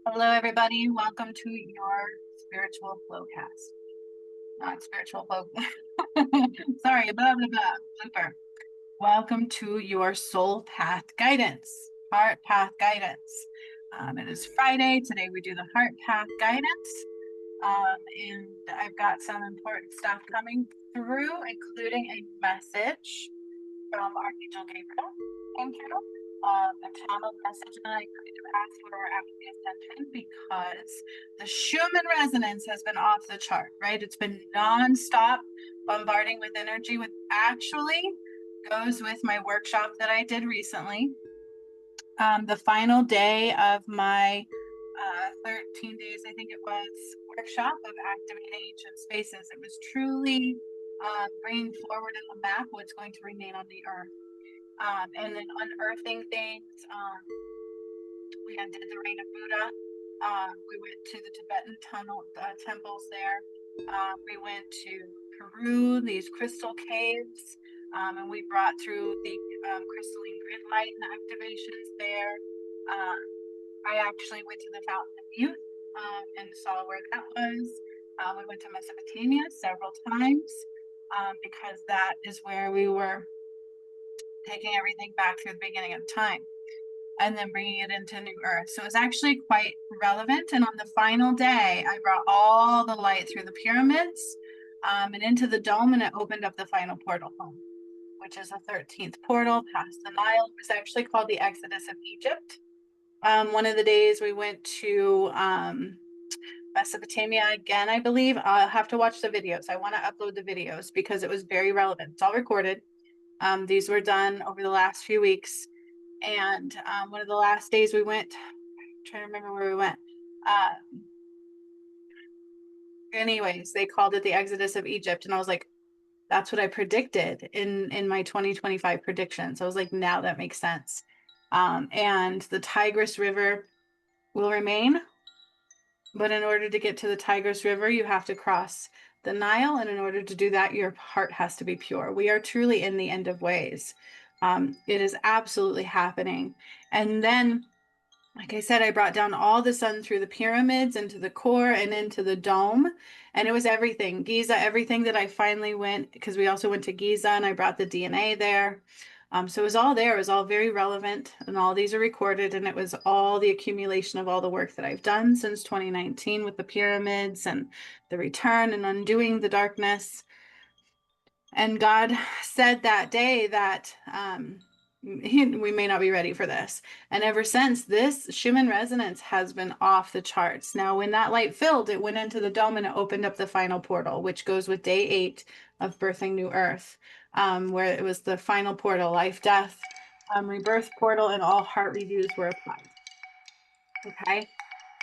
Hello, everybody. Welcome to your spiritual flowcast. Not spiritual flow. Sorry, blah, blah, blah. Blooper. Welcome to your soul path guidance, heart path guidance. It is Friday. Today we do the heart path guidance. And I've got some important stuff coming through, including a message from Arch Angel Gabriel. Thank you. A channel message, and I asked for after the ascension because the Schumann resonance has been off the chart, right? It's been nonstop bombarding with energy, with actually goes with my workshop that I did recently. The final day of my 13 days, I think it was, workshop of activating ancient spaces. It was truly bringing forward in the map what's going to remain on the earth. And then unearthing things. We undid the reign of Buddha. We went to the Tibetan temples there. We went to Peru, these crystal caves, and we brought through the crystalline grid light and activations there. I actually went to the Fountain of Youth and saw where that was. We went to Mesopotamia several times because that is where we were taking everything back through the beginning of time and then bringing it into new earth. So it was actually quite relevant. And on the final day, I brought all the light through the pyramids and into the dome, and it opened up the final portal home, which is the 13th portal past the Nile. It was actually called the Exodus of Egypt. One of the days we went to Mesopotamia again, I believe. I'll have to watch the videos. I want to upload the videos because it was very relevant. It's all recorded. These were done over the last few weeks. And one of the last days we went, I'm trying to remember where we went. Anyways, they called it the Exodus of Egypt. And I was like, that's what I predicted in my 2025 predictions. I was like, now that makes sense. And the Tigris River will remain. But in order to get to the Tigris River, you have to cross the Nile. And in order to do that, your heart has to be pure. We are truly in the end of ways. It is absolutely happening. And then, like I said, I brought down all the sun through the pyramids into the core and into the dome. And it was everything. Giza, everything that I finally went, because we also went to Giza and I brought the DNA there. So it was all there. It was all very relevant. And all these are recorded. And it was all the accumulation of all the work that I've done since 2019 with the pyramids and the return and undoing the darkness. And God said that day that we may not be ready for this. And ever since, this Schumann resonance has been off the charts. Now, when that light filled, it went into the dome and it opened up the final portal, which goes with day 8 of birthing new earth, where it was the final portal, life, death, rebirth portal, and all heart reviews were applied. Okay.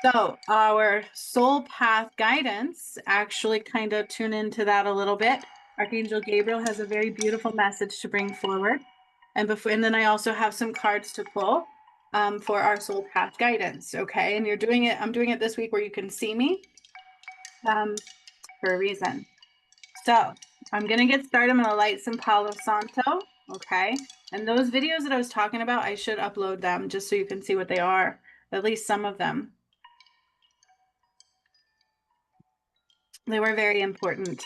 So our soul path guidance, actually kind of tune into that a little bit. Archangel Gabriel has a very beautiful message to bring forward. And then I also have some cards to pull for our soul path guidance. Okay. And I'm doing it this week where you can see me for a reason. So I'm going to get started. I'm going to light some Palo Santo. Okay. And those videos that I was talking about, I should upload them just so you can see what they are, at least some of them. They were very important.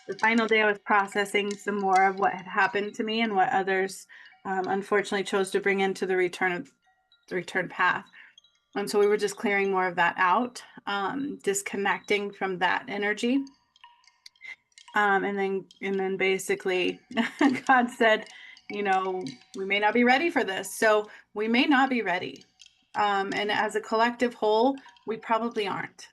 The final day I was processing some more of what had happened to me and what others unfortunately chose to bring into the return path. And so we were just clearing more of that out, disconnecting from that energy. And then basically God said, you know, we may not be ready for this. So we may not be ready. And as a collective whole, we probably aren't.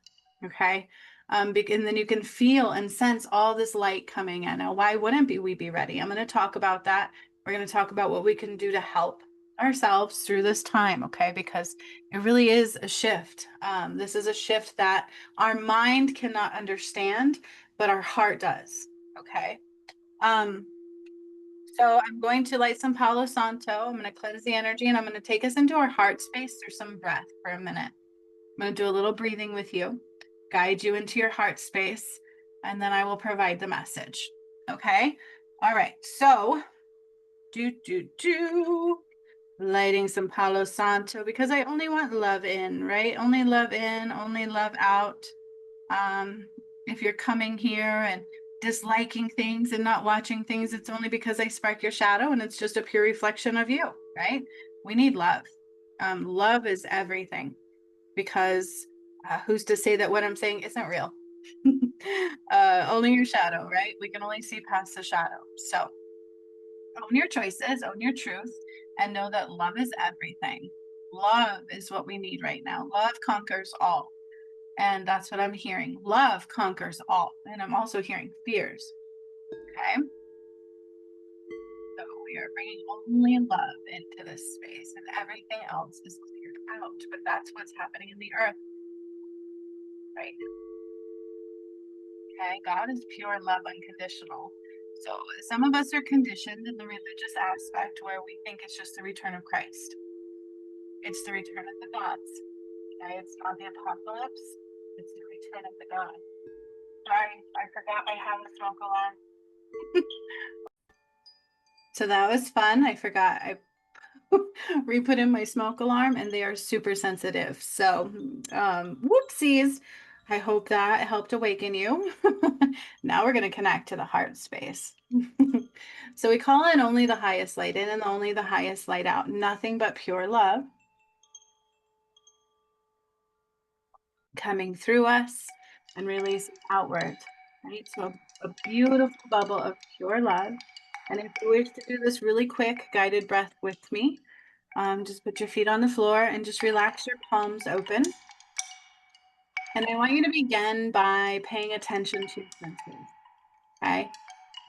Okay. And then you can feel and sense all this light coming in. Now, why wouldn't we be ready? I'm going to talk about that. We're going to talk about what we can do to help ourselves through this time, okay? Because it really is a shift. This is a shift that our mind cannot understand, but our heart does, okay? So I'm going to light some Palo Santo. I'm going to cleanse the energy, and I'm going to take us into our heart space through some breath for a minute. I'm going to do a little breathing with you, guide you into your heart space, and then I will provide the message. Okay. All right. So Lighting some Palo Santo because I only want love in, right? Only love in, only love out. If you're coming here and disliking things and not watching things, it's only because I spark your shadow and it's just a pure reflection of you, right? We need love. Love is everything because who's to say that what I'm saying isn't real? Only your shadow, right? We can only see past the shadow. So own your choices, own your truth, and know that love is everything. Love is what we need right now. Love conquers all. And that's what I'm hearing. Love conquers all. And I'm also hearing fears. Okay. So we are bringing only love into this space and everything else is cleared out. But that's what's happening in the earth right now. Okay. God is pure love, unconditional. So some of us are conditioned in the religious aspect where we think it's just the return of Christ. It's the return of the gods. Okay. It's not the apocalypse. It's the return of the God. Sorry, I forgot I have a smoke alarm. So that was fun. I forgot I re-put in my smoke alarm and they are super sensitive. So whoopsies. I hope that helped awaken you. Now we're going to connect to the heart space. So we call in only the highest light in and only the highest light out. Nothing but pure love coming through us and releasing outward. Right? So a beautiful bubble of pure love. And if you wish to do this really quick guided breath with me, just put your feet on the floor and just relax your palms open. And I want you to begin by paying attention to your senses. Okay.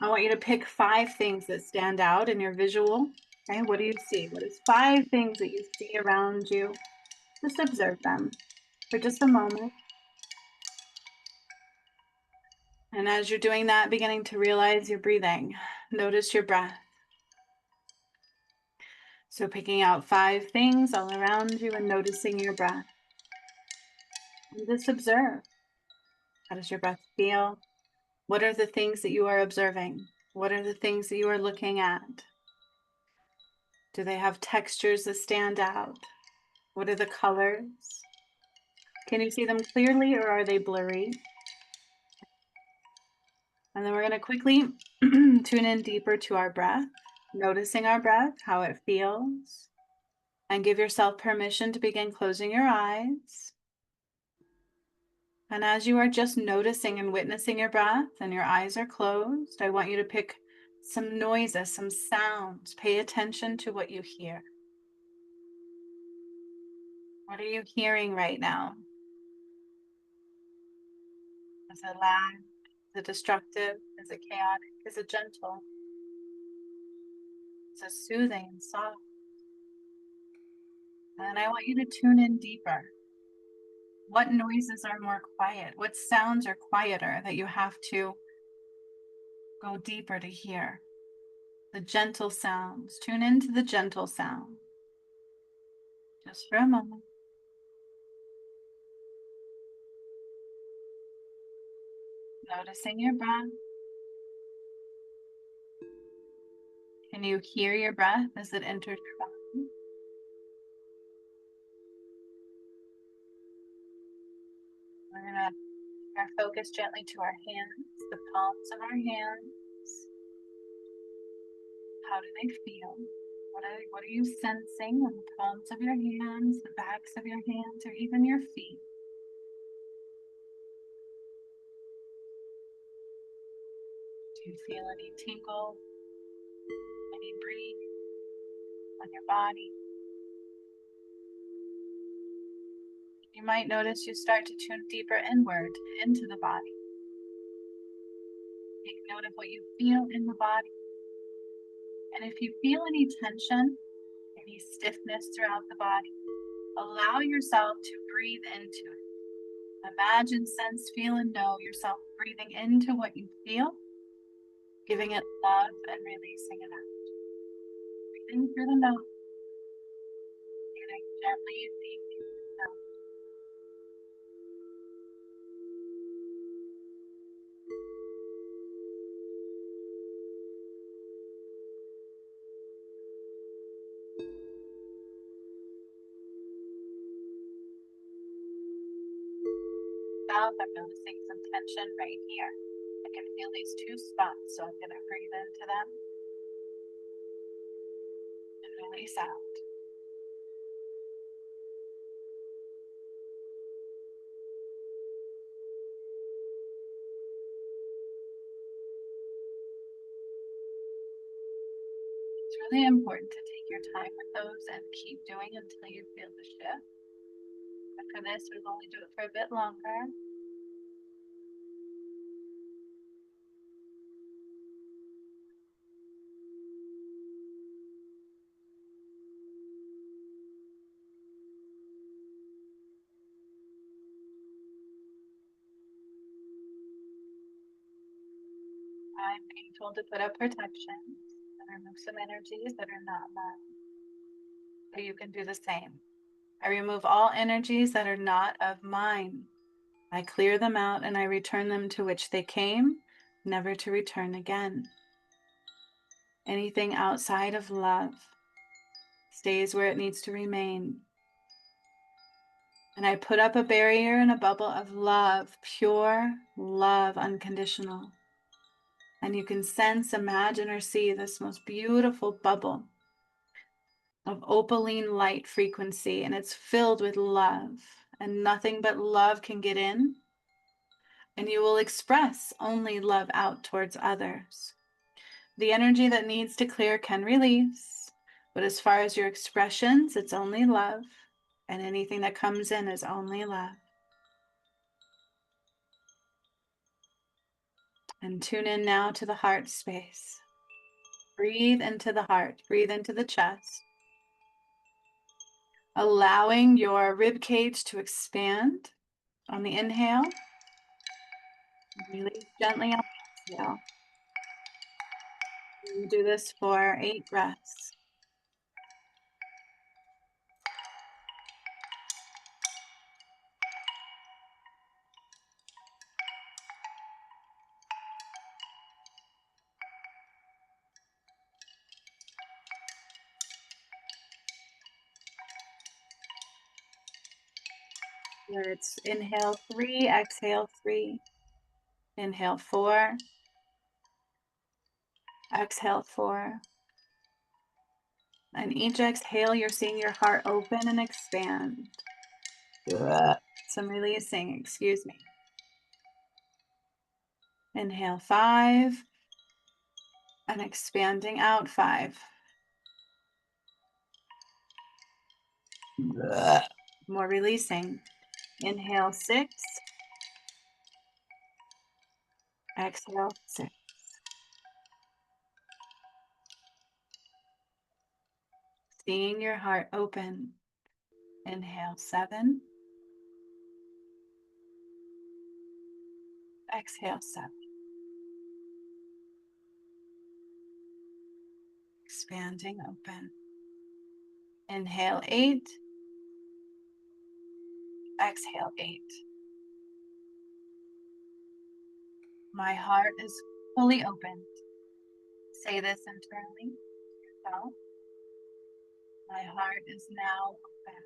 I want you to pick 5 things that stand out in your visual. Okay. What do you see? What is 5 things that you see around you? Just observe them for just a moment. And as you're doing that, beginning to realize your breathing, notice your breath. So picking out 5 things all around you and noticing your breath. And just observe. How does your breath feel? What are the things that you are observing? What are the things that you are looking at? Do they have textures that stand out? What are the colors? Can you see them clearly or are they blurry? And then we're going to quickly tune in deeper to our breath, noticing our breath, how it feels, and give yourself permission to begin closing your eyes. And as you are just noticing and witnessing your breath and your eyes are closed, I want you to pick some noises, some sounds. Pay attention to what you hear. What are you hearing right now? Is it loud? Is it destructive? Is it chaotic? Is it gentle? Is it soothing and soft? And I want you to tune in deeper. What noises are more quiet? What sounds are quieter that you have to go deeper to hear? The gentle sounds. Tune into the gentle sound. Just for a moment. Noticing your breath. Can you hear your breath as it enters your body? We're going to bring our focus gently to our hands, the palms of our hands. How do they feel? What are you sensing on the palms of your hands, the backs of your hands, or even your feet? Do you feel any tingle, any breeze on your body? You might notice you start to tune deeper inward into the body. Take note of what you feel in the body. And if you feel any tension, any stiffness throughout the body, allow yourself to breathe into it. Imagine, sense, feel, and know yourself breathing into what you feel, giving it love and releasing it out. Breathing through the nose, breathing gently and deeply through the nose. mouth, I'm noticing some tension right here. I can feel these two spots, so I'm going to breathe into them and release out. It's really important to take your time with those and keep doing until you feel the shift. After this, we'll only do it for a bit longer. I'm being told to put up protections and remove some energies that are not mine. So you can do the same. I remove all energies that are not of mine. I clear them out and I return them to which they came, never to return again. Anything outside of love stays where it needs to remain. And I put up a barrier and a bubble of love, pure love, unconditional. And you can sense, imagine, or see this most beautiful bubble of opaline light frequency, and it's filled with love, and nothing but love can get in, and you will express only love out towards others. The energy that needs to clear can release, but as far as your expressions, it's only love, and anything that comes in is only love. And tune in now to the heart space. Breathe into the heart, breathe into the chest, allowing your rib cage to expand on the inhale. Release gently on the exhale. You do this for 8 breaths. Here it's inhale 3, exhale 3. Inhale 4, exhale 4. And each exhale, you're seeing your heart open and expand. Some releasing, excuse me. Inhale 5, and expanding out 5. More releasing. Inhale 6, exhale 6. Seeing your heart open. Inhale 7, exhale 7. Expanding open. Inhale 8, exhale 8. My heart is fully opened. Say this internally to yourself. My heart is now open.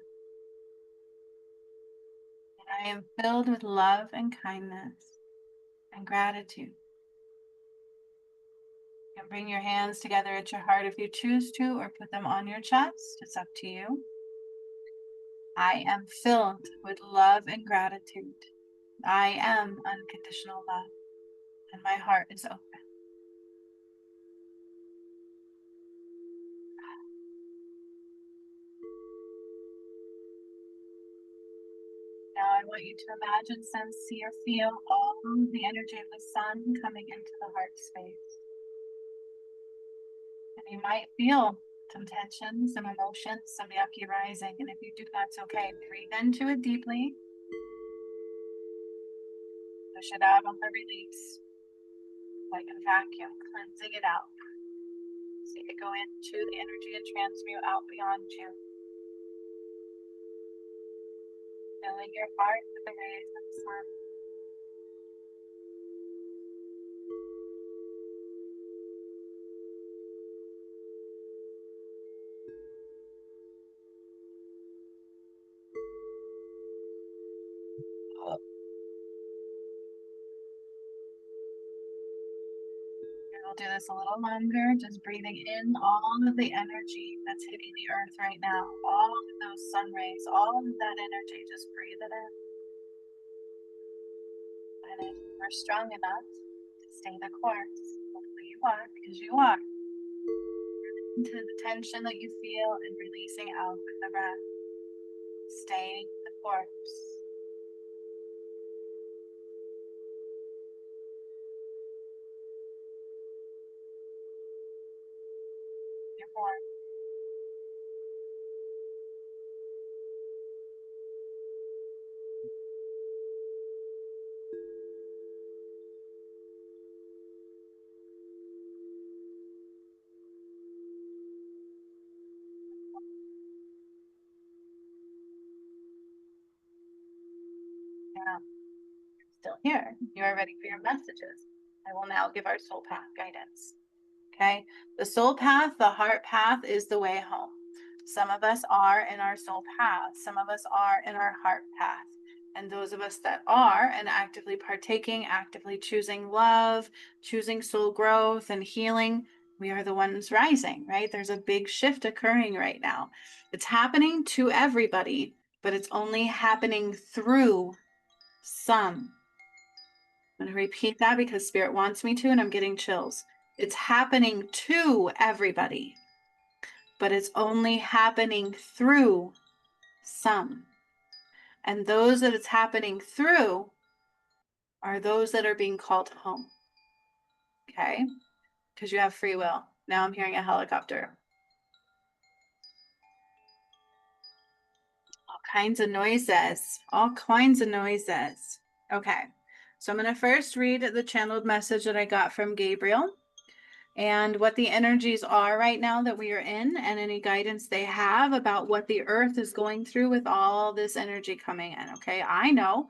And I am filled with love and kindness and gratitude. You can bring your hands together at your heart if you choose to, or put them on your chest. It's up to you. I am filled with love and gratitude. I am unconditional love, and my heart is open. Now I want you to imagine, sense, see, or feel all the energy of the sun coming into the heart space. And you might feel some tension, some emotions, some yucky rising. And if you do, that's okay. Breathe into it deeply. Push it out on the release, like a vacuum, cleansing it out. See it go into the energy and transmute out beyond you. Filling your heart with the rays of the sun. we'll do this a little longer, just breathing in all of the energy that's hitting the earth right now, all of those sun rays, all of that energy, just breathe it in. And if you're strong enough to stay the course, hopefully you are, because you are, into the tension that you feel and releasing out with the breath. Stay the course. You're born. Yeah. Still here. You are ready for your messages. I will now give our soul path guidance. Okay. The soul path, the heart path is the way home. Some of us are in our soul path. Some of us are in our heart path. And those of us that are and actively partaking, actively choosing love, choosing soul growth and healing, we are the ones rising, right? There's a big shift occurring right now. It's happening to everybody, but it's only happening through some. I'm going to repeat that because Spirit wants me to, and I'm getting chills. It's happening to everybody, but it's only happening through some. And those that it's happening through are those that are being called home. Okay? Because you have free will. Now I'm hearing a helicopter. All kinds of noises. All kinds of noises. Okay. So I'm going to first read the channeled message that I got from Gabriel and what the energies are right now that we are in, and any guidance they have about what the earth is going through with all this energy coming in. Okay, I know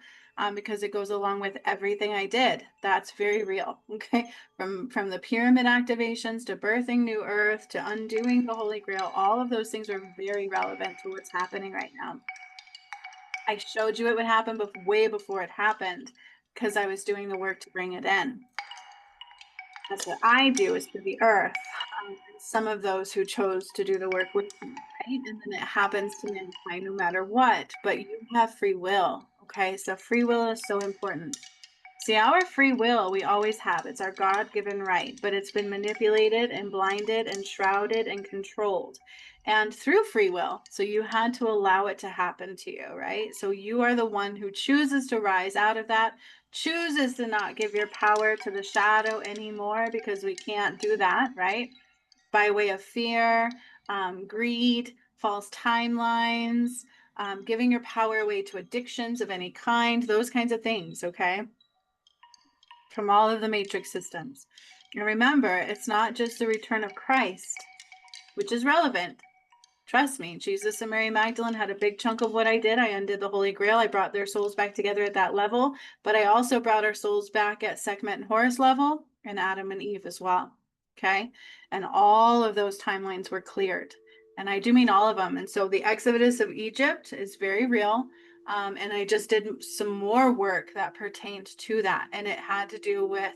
because it goes along with everything I did. That's very real. Okay, from the pyramid activations to birthing new earth to undoing the Holy Grail, all of those things are very relevant to what's happening right now. I showed you it would happen way before it happened because I was doing the work to bring it in. That's what I do, is for the earth. Some of those who chose to do the work with me, right? And then it happens to mankind no matter what, but you have free will. Okay, so free will is so important. See, our free will, we always have. It's our God-given right, but it's been manipulated and blinded and shrouded and controlled. And through free will, so you had to allow it to happen to you, right? So you are the one who chooses to rise out of that, chooses to not give your power to the shadow anymore, because we can't do that, right? By way of fear, greed, false timelines, giving your power away to addictions of any kind, those kinds of things, okay? From all of the matrix systems. And remember, it's not just the return of Christ, which is relevant. Trust me, Jesus and Mary Magdalene had a big chunk of what I did. I undid the Holy Grail. I brought their souls back together at that level, but I also brought our souls back at Sekhmet and Horus level, and Adam and Eve as well. Okay. And all of those timelines were cleared. And I do mean all of them. And so the Exodus of Egypt is very real. And I just did some more work that pertained to that. And it had to do with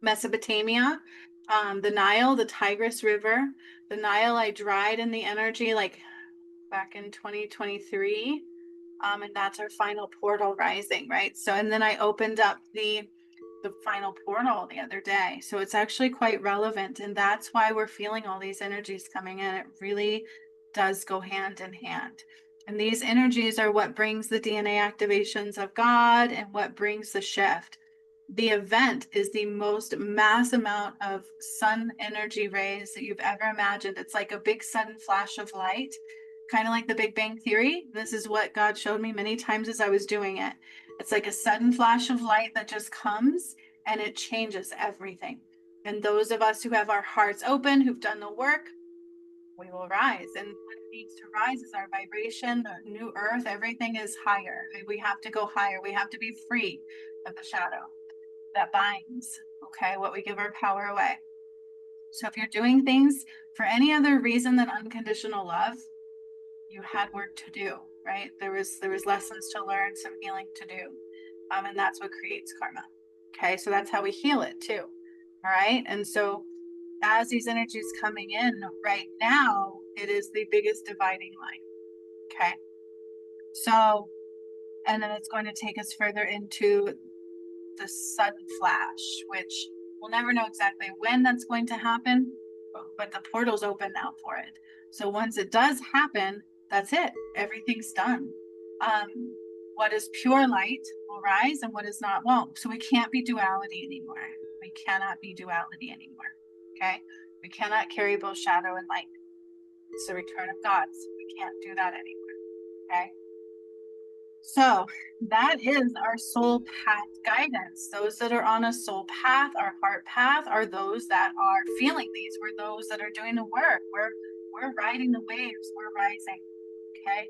Mesopotamia, the Nile, the Tigris River. The Nile, I dried in the energy like back in 2023. And that's our final portal rising, right? So, and then I opened up the final portal the other day. So it's actually quite relevant. And that's why we're feeling all these energies coming in. It really does go hand in hand. And these energies are what brings the DNA activations of God and what brings the shift. The event is the most mass amount of sun energy rays that you've ever imagined. It's like a big sudden flash of light, kind of like the Big Bang Theory. This is what God showed me many times as I was doing it. It's like a sudden flash of light that just comes and it changes everything. And those of us who have our hearts open, who've done the work, we will rise. And what needs to rise is our vibration, the new earth, everything is higher. We have to go higher. We have to be free of the shadow that binds, okay, what we give our power away. So if you're doing things for any other reason than unconditional love, you had work to do, right? There was lessons to learn, some healing to do. And that's what creates karma. Okay, so that's how we heal it too. All right. And so as these energies coming in right now, it is the biggest dividing line. Okay. So, and then it's going to take us further into the sudden flash, which we'll never know exactly when that's going to happen, but the portal's open now for it. So once it does happen, that's it. Everything's done. What is pure light will rise and what is not won't. So we can't be duality anymore. We cannot be duality anymore. Okay. We cannot carry both shadow and light. It's the return of God. So we can't do that anymore. Okay. So that is our soul path guidance. Those that are on a soul path, our heart path, are those that are feeling these. We're those that are doing the work. We're riding the waves. We're rising. Okay.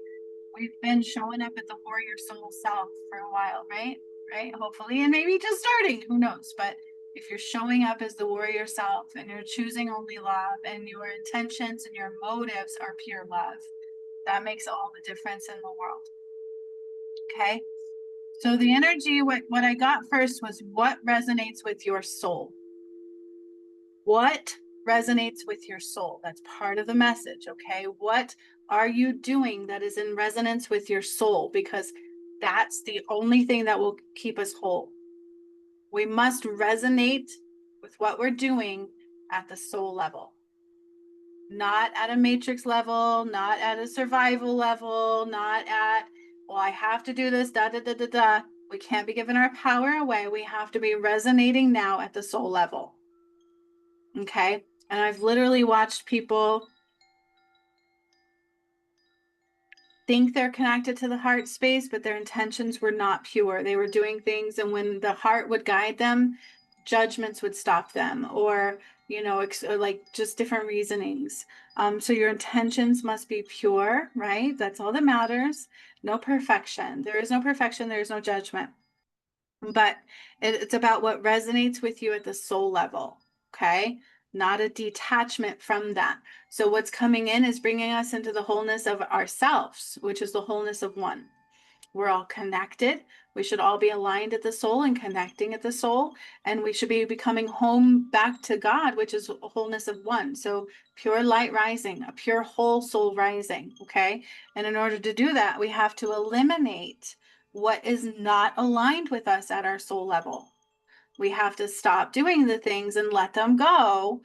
We've been showing up at the warrior soul self for a while, right? Right. Hopefully, and maybe just starting. Who knows? But if you're showing up as the warrior self and you're choosing only love and your intentions and your motives are pure love, that makes all the difference in the world. Okay. So the energy, what I got first was what resonates with your soul. What resonates with your soul? That's part of the message, okay? What are you doing that is in resonance with your soul? Because that's the only thing that will keep us whole. We must resonate with what we're doing at the soul level. Not at a matrix level, not at a survival level, not at, well, I have to do this, da, da, da, da, da. We can't be giving our power away. We have to be resonating now at the soul level. Okay. And I've literally watched people think they're connected to the heart space, but their intentions were not pure. They were doing things, and when the heart would guide them, judgments would stop them, or, you know, like just different reasonings. So your intentions must be pure, right? That's all that matters. No perfection. There is no perfection. There is no judgment. But it's about what resonates with you at the soul level, okay? Not a detachment from that. So what's coming in is bringing us into the wholeness of ourselves, which is the wholeness of one. We're all connected. We should all be aligned at the soul and connecting at the soul. And we should be becoming home back to God, which is a wholeness of one. So pure light rising, a pure whole soul rising, okay? And in order to do that, we have to eliminate what is not aligned with us at our soul level. We have to stop doing the things and let them go,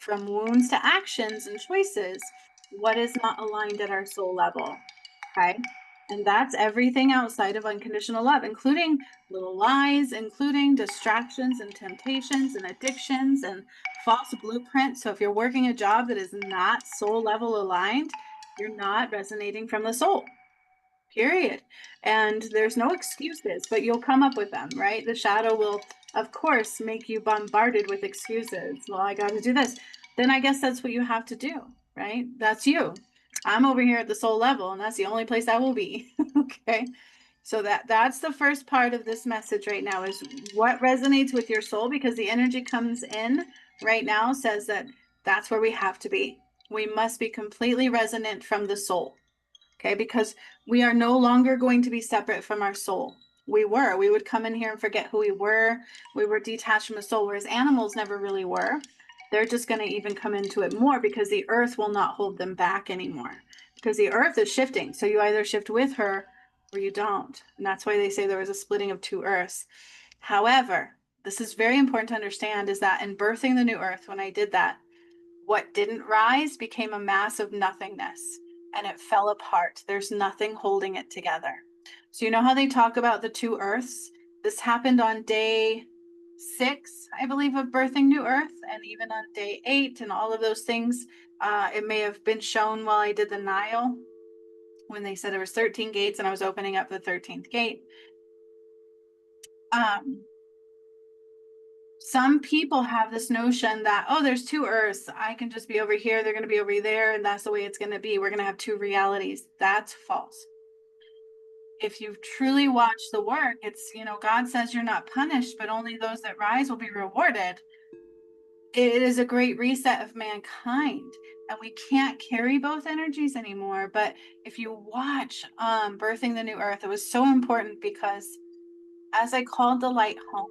from wounds to actions and choices. What is not aligned at our soul level, okay? And that's everything outside of unconditional love, including little lies, including distractions and temptations and addictions and false blueprints. So if you're working a job that is not soul level aligned, you're not resonating from the soul. Period. And there's no excuses, but you'll come up with them, right? The shadow will, of course, make you bombarded with excuses. Well, I got to do this. Then I guess that's what you have to do, right? That's you. I'm over here at the soul level, and that's the only place I will be. Okay. So that's the first part of this message right now, is what resonates with your soul, because the energy comes in right now says that that's where we have to be. We must be completely resonant from the soul. Okay, because we are no longer going to be separate from our soul. We would come in here and forget who we were. We were detached from the soul, whereas animals never really were. They're just going to even come into it more, because the earth will not hold them back anymore, because the earth is shifting. So you either shift with her or you don't. And that's why they say there was a splitting of two earths. However, this is very important to understand, is that in birthing the new earth, when I did that, what didn't rise became a mass of nothingness, and it fell apart. There's nothing holding it together. So you know how they talk about the two earths? This happened on day 6, I believe, of birthing new earth, and even on day 8 and all of those things. It may have been shown while I did the Nile, when they said there was 13 gates and I was opening up the 13th gate. Some people have this notion that, oh, there's two earths. I can just be over here. They're going to be over there. And that's the way it's going to be. We're going to have two realities. That's false. If you've truly watched the work, it's, you know, God says you're not punished, but only those that rise will be rewarded. It is a great reset of mankind, and we can't carry both energies anymore. But if you watch birthing the new earth, it was so important, because as I called the light home,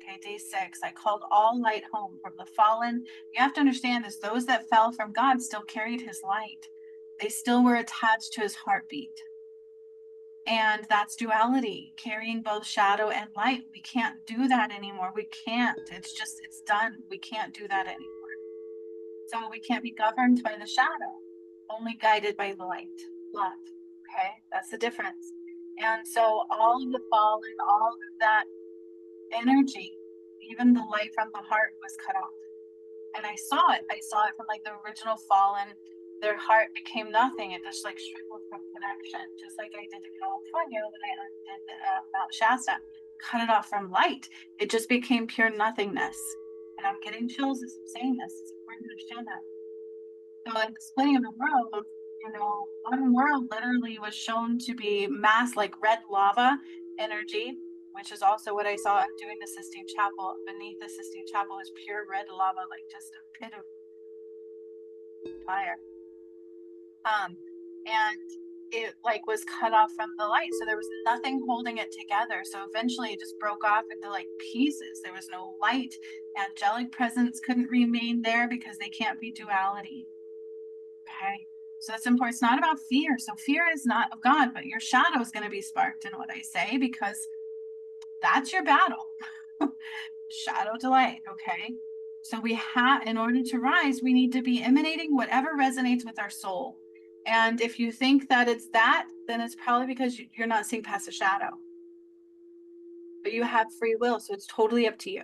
Okay, day 6, I called all light home from the fallen. You have to understand this, those that fell from God still carried his light. They still were attached to his heartbeat. And that's duality, carrying both shadow and light. We can't do that anymore. We can't. It's done. We can't do that anymore. So we can't be governed by the shadow, only guided by the light, love. Okay, that's the difference. And so all of the fallen, all of that energy, even the light from the heart was cut off. And I saw it. I saw it from like the original fallen. Their heart became nothing. It just like shriveled from connection, just like I did in California when I did Mount Shasta. Cut it off from light. It just became pure nothingness. And I'm getting chills as I'm saying this. It's important to understand that. So like the splitting of the world, one world literally was shown to be mass like red lava energy, which is also what I saw doing the Sistine Chapel. Beneath the Sistine Chapel is pure red lava, like just a pit of fire. And it like was cut off from the light, so there was nothing holding it together. So eventually it just broke off into like pieces. There was no light. Angelic presence couldn't remain there because they can't be duality. Okay, so that's important. It's not about fear. So fear is not of God, but your shadow is going to be sparked in what I say, because that's your battle. Shadow to light. Okay, so we have, in order to rise, we need to be emanating whatever resonates with our soul. And if you think that it's that, then it's probably because you're not seeing past the shadow. But you have free will, so it's totally up to you.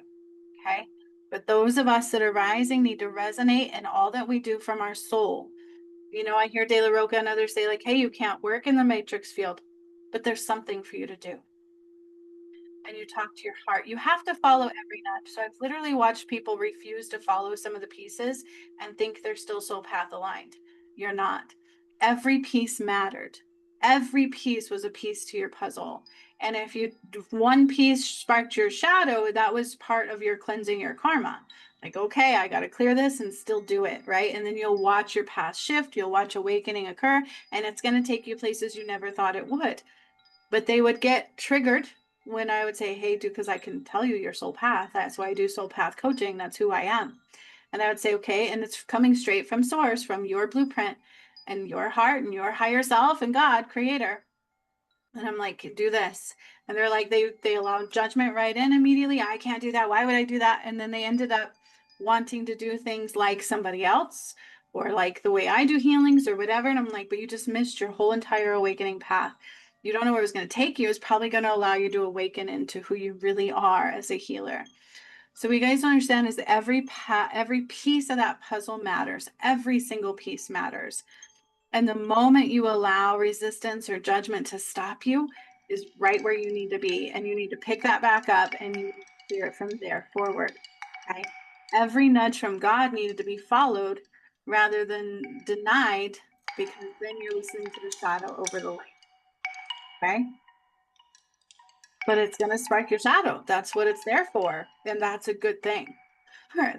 Okay, but those of us that are rising need to resonate in all that we do from our soul. I hear De La Roca and others say like, hey, you can't work in the matrix field, but there's something for you to do. And you talk to your heart. You have to follow every nudge. So I've literally watched people refuse to follow some of the pieces and think they're still soul path aligned. You're not. Every piece mattered. Every piece was a piece to your puzzle. And if one piece sparked your shadow, that was part of your cleansing your karma. Like, okay, I got to clear this and still do it, right? And then you'll watch your path shift, you'll watch awakening occur, and it's going to take you places you never thought it would. But they would get triggered when I would say, hey, dude, because I can tell you your soul path. That's why I do soul path coaching. That's who I am. And I would say, okay, and it's coming straight from source, from your blueprint and your heart and your higher self and God, creator. And I'm like, do this. And they're like, they allow judgment right in immediately. I can't do that. Why would I do that? And then they ended up wanting to do things like somebody else, or like the way I do healings or whatever. And I'm like, but you just missed your whole entire awakening path. You don't know where it's going to take you. It's probably going to allow you to awaken into who you really are as a healer. So what you guys don't understand is that every piece of that puzzle matters. Every single piece matters. And the moment you allow resistance or judgment to stop you is right where you need to be. And you need to pick that back up and you clear it from there forward. Okay? Every nudge from God needed to be followed rather than denied, because then you're listening to the shadow over the light. Okay? But it's going to spark your shadow. That's what it's there for. And that's a good thing.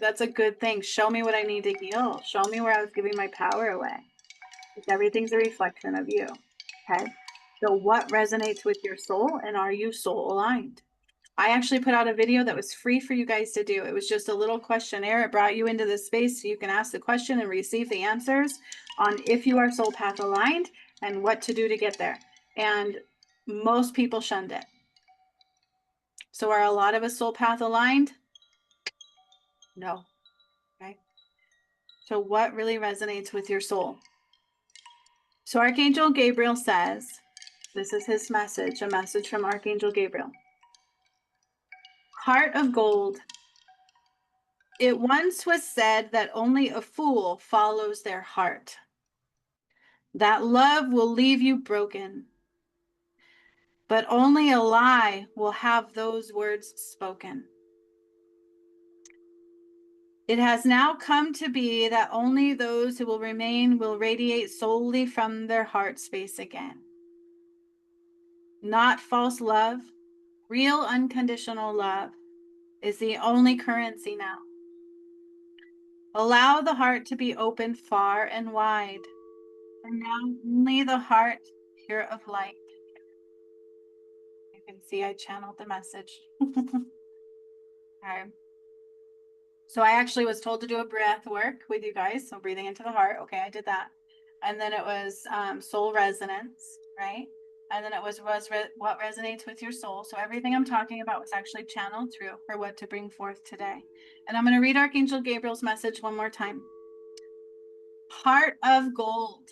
That's a good thing. Show me what I need to heal. Show me where I was giving my power away. Everything's a reflection of you. Okay. So what resonates with your soul, and are you soul aligned? I actually put out a video that was free for you guys to do. It was just a little questionnaire. It brought you into this space so you can ask the question and receive the answers on if you are soul path aligned and what to do to get there. And most people shunned it. So are a lot of us soul path aligned? No. Okay. So what really resonates with your soul? So Archangel Gabriel says, this is his message, a message from Archangel Gabriel. Heart of gold. It once was said that only a fool follows their heart. That love will leave you broken. But only a lie will have those words spoken. It has now come to be that only those who will remain will radiate solely from their heart space again. Not false love, real unconditional love is the only currency now. Allow the heart to be open far and wide. And now only the heart pure of light. You can see I channeled the message. Okay. So I actually was told to do a breath work with you guys. So breathing into the heart. Okay, I did that. And then it was soul resonance, right? And then it was what resonates with your soul. So everything I'm talking about was actually channeled through for what to bring forth today. And I'm going to read Archangel Gabriel's message one more time. Heart of gold,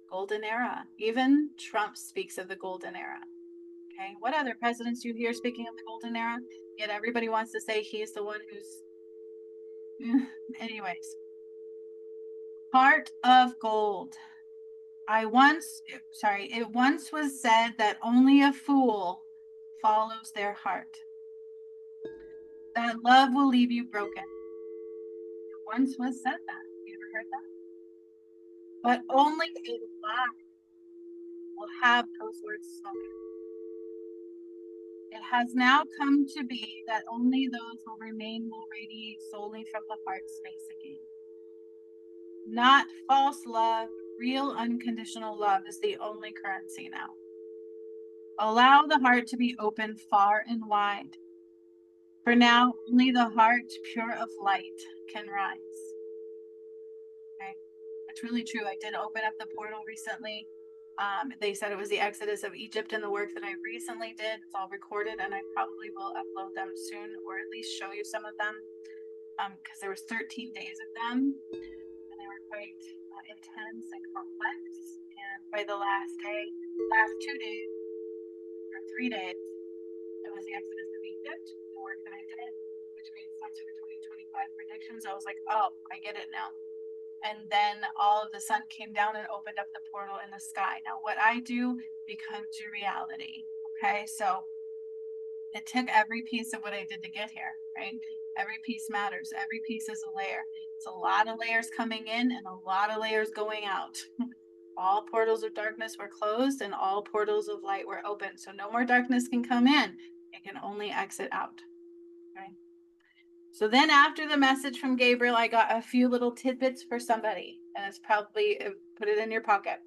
golden era. Even Trump speaks of the golden era. Okay, what other presidents do you hear speaking of the golden era? Yet everybody wants to say he's the one who's... Anyways, heart of gold. It once was said that only a fool follows their heart. That love will leave you broken. It once was said that. You ever heard that? But only a lie will have those words spoken. It has now come to be that only those will remain will radiate solely from the heart space again. Not false love, real unconditional love is the only currency now. Allow the heart to be open far and wide. For now, only the heart pure of light can rise. Okay, that's really true. I did open up the portal recently. They said it was the Exodus of Egypt and the work that I recently did. It's all recorded, and I probably will upload them soon, or at least show you some of them, because there was 13 days of them, and they were quite intense and complex. And by the last 2 days, or 3 days, it was the Exodus of Egypt, the work that I did, which made sense for 2025 predictions. I was like, oh, I get it now. And then all of the sun came down and opened up the portal in the sky. Now, what I do becomes your reality. Okay, so it took every piece of what I did to get here, right? Every piece matters. Every piece is a layer. It's a lot of layers coming in and a lot of layers going out. All portals of darkness were closed and all portals of light were open. So no more darkness can come in. It can only exit out. Okay. So then after the message from Gabriel, I got a few little tidbits for somebody. And it's probably, put it in your pocket.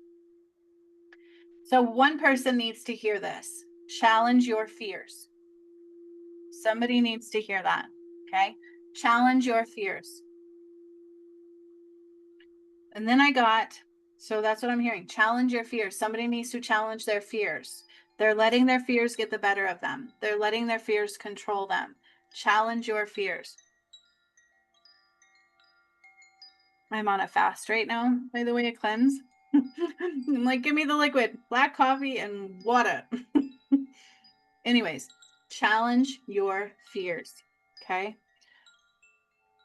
So one person needs to hear this. Challenge your fears. Somebody needs to hear that. Okay. Challenge your fears. And then I got, so that's what I'm hearing. Challenge your fears. Somebody needs to challenge their fears. They're letting their fears get the better of them. They're letting their fears control them. Challenge your fears. I'm on a fast right now, by the way, a cleanse. I'm like, give me the liquid, black coffee and water. Anyways, challenge your fears, okay?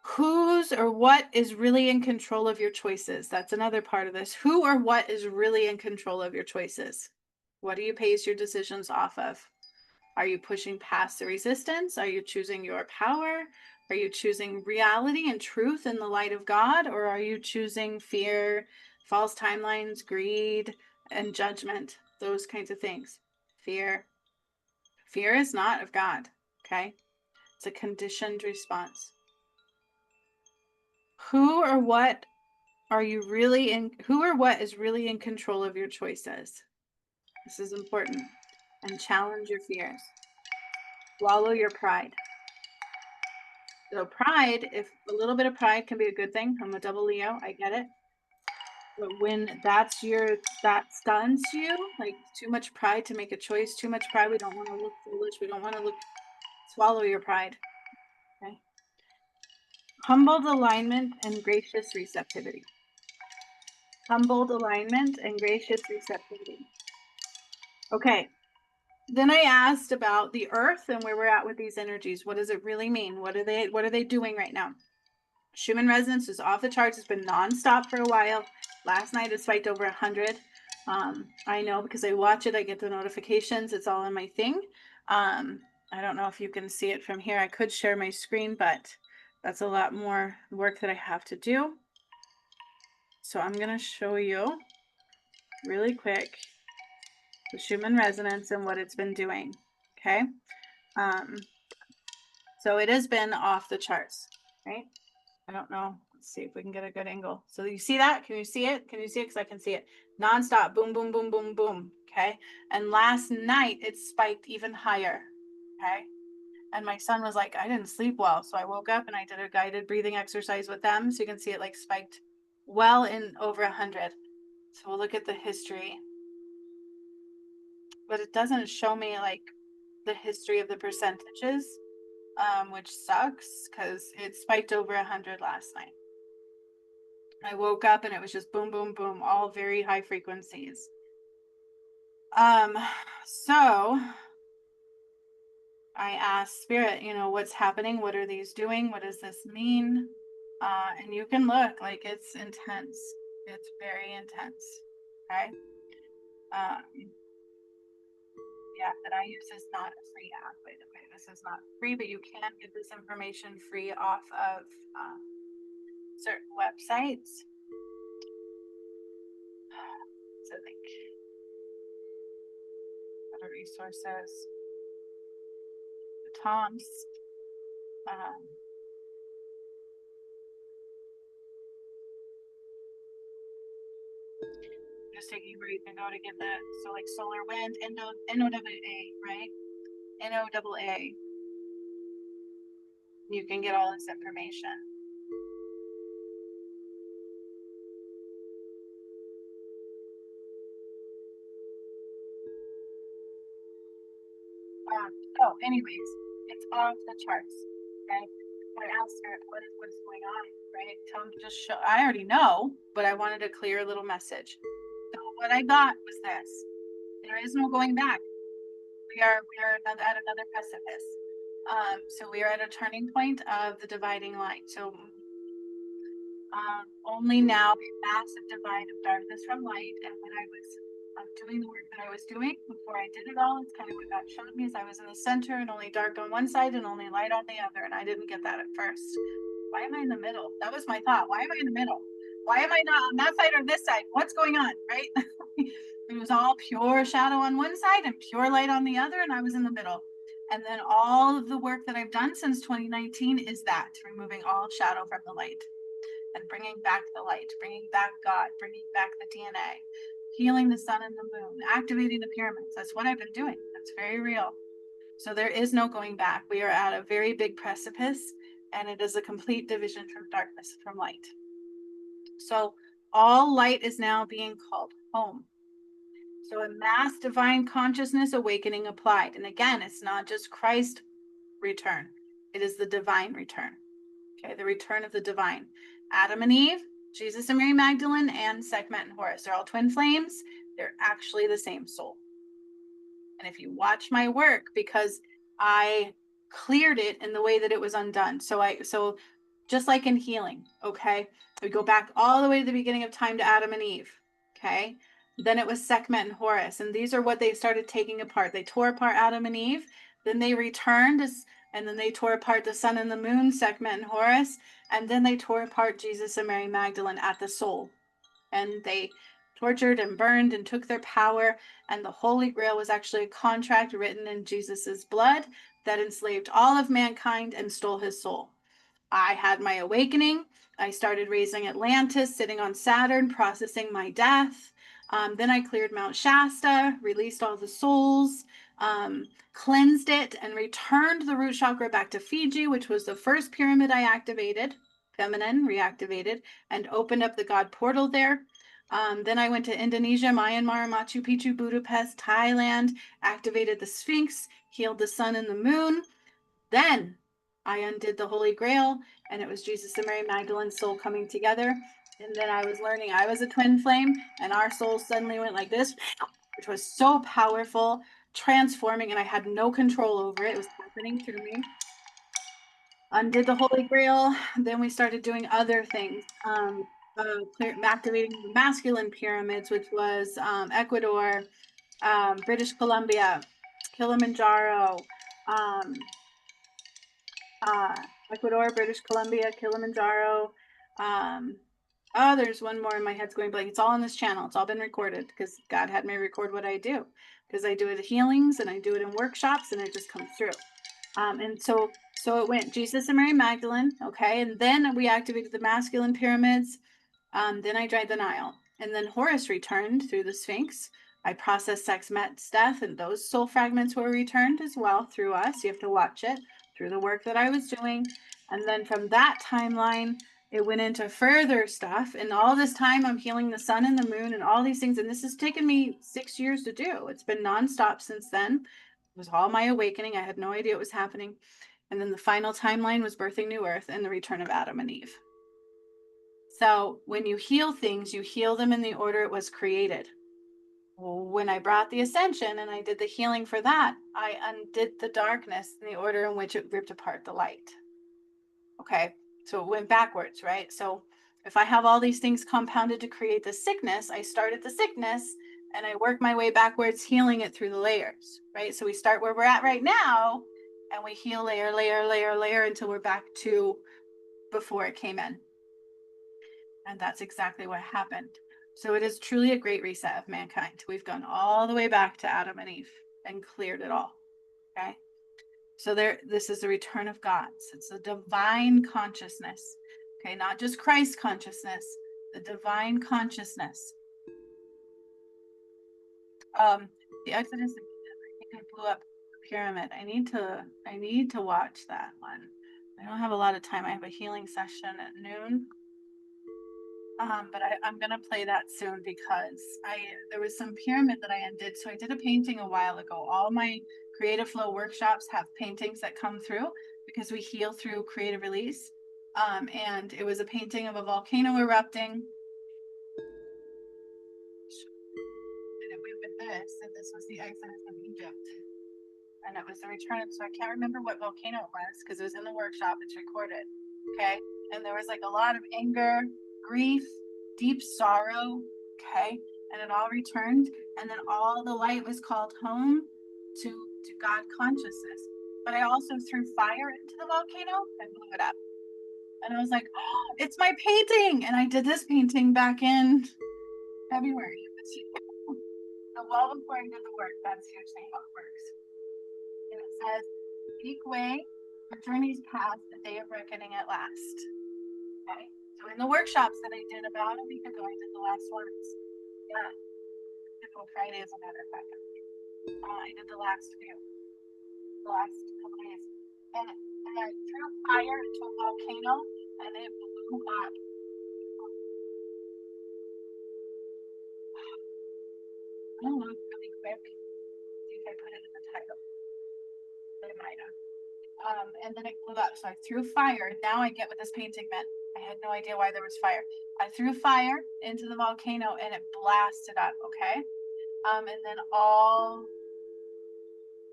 Whose or what is really in control of your choices? That's another part of this. Who or what is really in control of your choices? What do you base your decisions off of? Are you pushing past the resistance? Are you choosing your power? Are you choosing reality and truth in the light of God? Or are you choosing fear, false timelines, greed, and judgment? Those kinds of things. Fear. Fear is not of God, okay? It's a conditioned response. Who or what is really in control of your choices? This is important. And challenge your fears. Swallow your pride. So pride, if a little bit of pride can be a good thing. I'm a double Leo, I get it. But when that stuns you, like too much pride to make a choice, too much pride, we don't want to look foolish. We don't want to swallow your pride. Okay. Humbled alignment and gracious receptivity. Humbled alignment and gracious receptivity. Okay. Then I asked about the earth and where we're at with these energies. What does it really mean? What are they doing right now? Schumann resonance is off the charts. It's been nonstop for a while. Last night it spiked over 100. I know because I watch it. I get the notifications. It's all on my thing. I don't know if you can see it from here. I could share my screen, but that's a lot more work that I have to do. So I'm going to show you really quick the Schumann resonance and what it's been doing. Okay. So it has been off the charts, right? I don't know. Let's see if we can get a good angle. So you see that? Can you see it? Can you see it? Because I can see it. Nonstop. Boom, boom, boom, boom, boom. Okay. And last night it spiked even higher. Okay. And my son was like, I didn't sleep well. So I woke up and I did a guided breathing exercise with them. So you can see it like spiked well in over 100. So we'll look at the history. But it doesn't show me like the history of the percentages, which sucks because it spiked over 100 last night. I woke up and it was just boom, boom, boom, all very high frequencies. So I asked Spirit, what's happening? What are these doing? What does this mean? And you can look, like, it's intense. It's very intense. Okay. The app that I use is not a free app, by the way. This is not free, but you can get this information free off of certain websites. So like other resources. The Toms. Just taking where you can go to get that. So like solar wind, NOAA, right? NOAA. You can get all this information. Anyways, it's off the charts. Okay. I asked her what is going on, right? Tell me, just show. I already know, but I wanted a clear little message. So what I got was this: there is no going back. We are at another precipice. So we are at a turning point of the dividing line. So only now a massive divide of darkness from light. And when I was doing the work that I was doing before I did it all, it's kind of what God showed me, is I was in the center and only dark on one side and only light on the other. And I didn't get that at first. Why am I in the middle? That was my thought. Why am I in the middle? Why am I not on that side or this side? What's going on, right? It was all pure shadow on one side and pure light on the other, and I was in the middle. And then all of the work that I've done since 2019 is that, removing all shadow from the light and bringing back the light, bringing back God, bringing back the DNA, healing the sun and the moon, activating the pyramids. That's what I've been doing. That's very real. So there is no going back. We are at a very big precipice, and it is a complete division from darkness, from light. So all light is now being called home. So a mass divine consciousness awakening applied. And again, it's not just Christ return. It is the divine return. Okay, the return of the divine. Adam and Eve, Jesus and Mary Magdalene, and Sekhmet and Horus. They're all twin flames. They're actually the same soul. And if you watch my work, because I cleared it in the way that it was undone. So just like in healing, okay, we go back all the way to the beginning of time to Adam and Eve. Okay. Then it was Sekhmet and Horus. And these are what they started taking apart. They tore apart Adam and Eve. Then they returned, and then they tore apart the sun and the moon, Sekhmet and Horus. And then they tore apart Jesus and Mary Magdalene at the soul. And they tortured and burned and took their power. And the Holy Grail was actually a contract written in Jesus's blood that enslaved all of mankind and stole his soul. I had my awakening. I started raising Atlantis, sitting on Saturn, processing my death. Then I cleared Mount Shasta, released all the souls, cleansed it, and returned the root chakra back to Fiji, which was the first pyramid I activated, feminine, reactivated, and opened up the God portal there. Then I went to Indonesia, Myanmar, Machu Picchu, Budapest, Thailand, activated the Sphinx, healed the sun and the moon. Then I undid the Holy Grail, and it was Jesus and Mary Magdalene's soul coming together. And then I was learning I was a twin flame, and our souls suddenly went like this, which was so powerful, transforming, and I had no control over it. It was happening through me. Undid the Holy Grail. Then we started doing other things, activating the masculine pyramids, which was Ecuador, British Columbia, Kilimanjaro, Ecuador, British Columbia, Kilimanjaro. There's one more in my head's going blank. It's all on this channel. It's all been recorded because God had me record what I do, because I do it at healings and I do it in workshops, and it just comes through. And so it went Jesus and Mary Magdalene, okay, and then we activated the masculine pyramids. Then I dried the Nile, and then Horus returned through the Sphinx. I processed Sekhmet's death, and those soul fragments were returned as well through us. You have to watch it. through the work that I was doing. And then from that timeline, it went into further stuff. And all this time I'm healing the sun and the moon and all these things. And this has taken me 6 years to do. It's been nonstop since then. It was all my awakening. I had no idea it was happening. And then the final timeline was birthing New Earth and the return of Adam and Eve. So when you heal things, you heal them in the order it was created. When I brought the ascension and I did the healing for that, I undid the darkness in the order in which it ripped apart the light. Okay, so it went backwards, right? So if I have all these things compounded to create the sickness, I started the sickness and I work my way backwards, healing it through the layers, right? So we start where we're at right now and we heal layer until we're back to before it came in. And that's exactly what happened. So it is truly a great reset of mankind. We've gone all the way back to Adam and Eve and cleared it all. Okay. So this is the return of gods. It's a divine consciousness. Okay, not just Christ consciousness, the divine consciousness. The Exodus, I think I blew up the pyramid. I need to watch that one. I don't have a lot of time. I have a healing session at noon. But I'm gonna play that soon because there was some pyramid that I undid. So I did a painting a while ago. All my creative flow workshops have paintings that come through because we heal through creative release. And it was a painting of a volcano erupting. And it went with this, and this was the Exodus of Egypt. And it was the return. So I can't remember what volcano it was because it was in the workshop. It's recorded. Okay. And there was like a lot of anger, grief, deep sorrow. Okay. And it all returned. And then all the light was called home to God consciousness. But I also threw fire into the volcano and blew it up. And I was like, oh, it's my painting. And I did this painting back in February. So well before I did the work, that's usually how it works. And it says, "Speak way, the journey's past, the day of reckoning at last." Okay. So in the workshops that I did about a week ago, I did the last ones. Yeah. Friday, as a matter of fact. I did the last few. The last couple days. And I threw fire into a volcano and it blew up. I don't know, really quick. See if I put it in the title. I might have. And then it blew up. So I threw fire. Now I get what this painting meant. I had no idea why there was fire. I threw fire into the volcano and it blasted up. Okay. And then all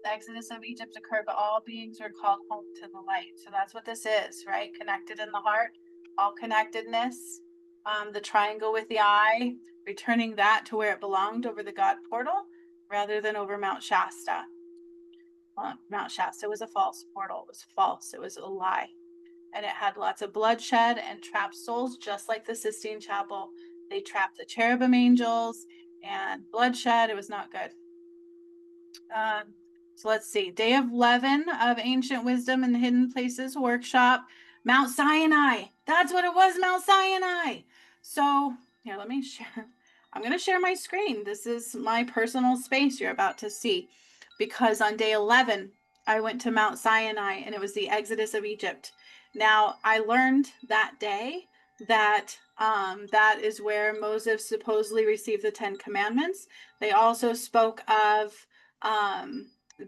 the Exodus of Egypt occurred, but all beings are called home to the light. So that's what this is, right? Connected in the heart, all connectedness. The triangle with the eye, returning that to where it belonged over the God portal rather than over Mount Shasta. Mount Shasta was a false portal. It was false. It was a lie. And it had lots of bloodshed and trapped souls, just like the Sistine Chapel. They trapped the cherubim angels and bloodshed. It was not good. So let's see. Day of 11 of Ancient Wisdom and Hidden Places workshop. Mount Sinai. That's what it was, Mount Sinai. So here, let me share. I'm going to share my screen. This is my personal space you're about to see. Because on day 11, I went to Mount Sinai and it was the Exodus of Egypt. Now, I learned that day that that is where Moses supposedly received the 10 Commandments. They also spoke of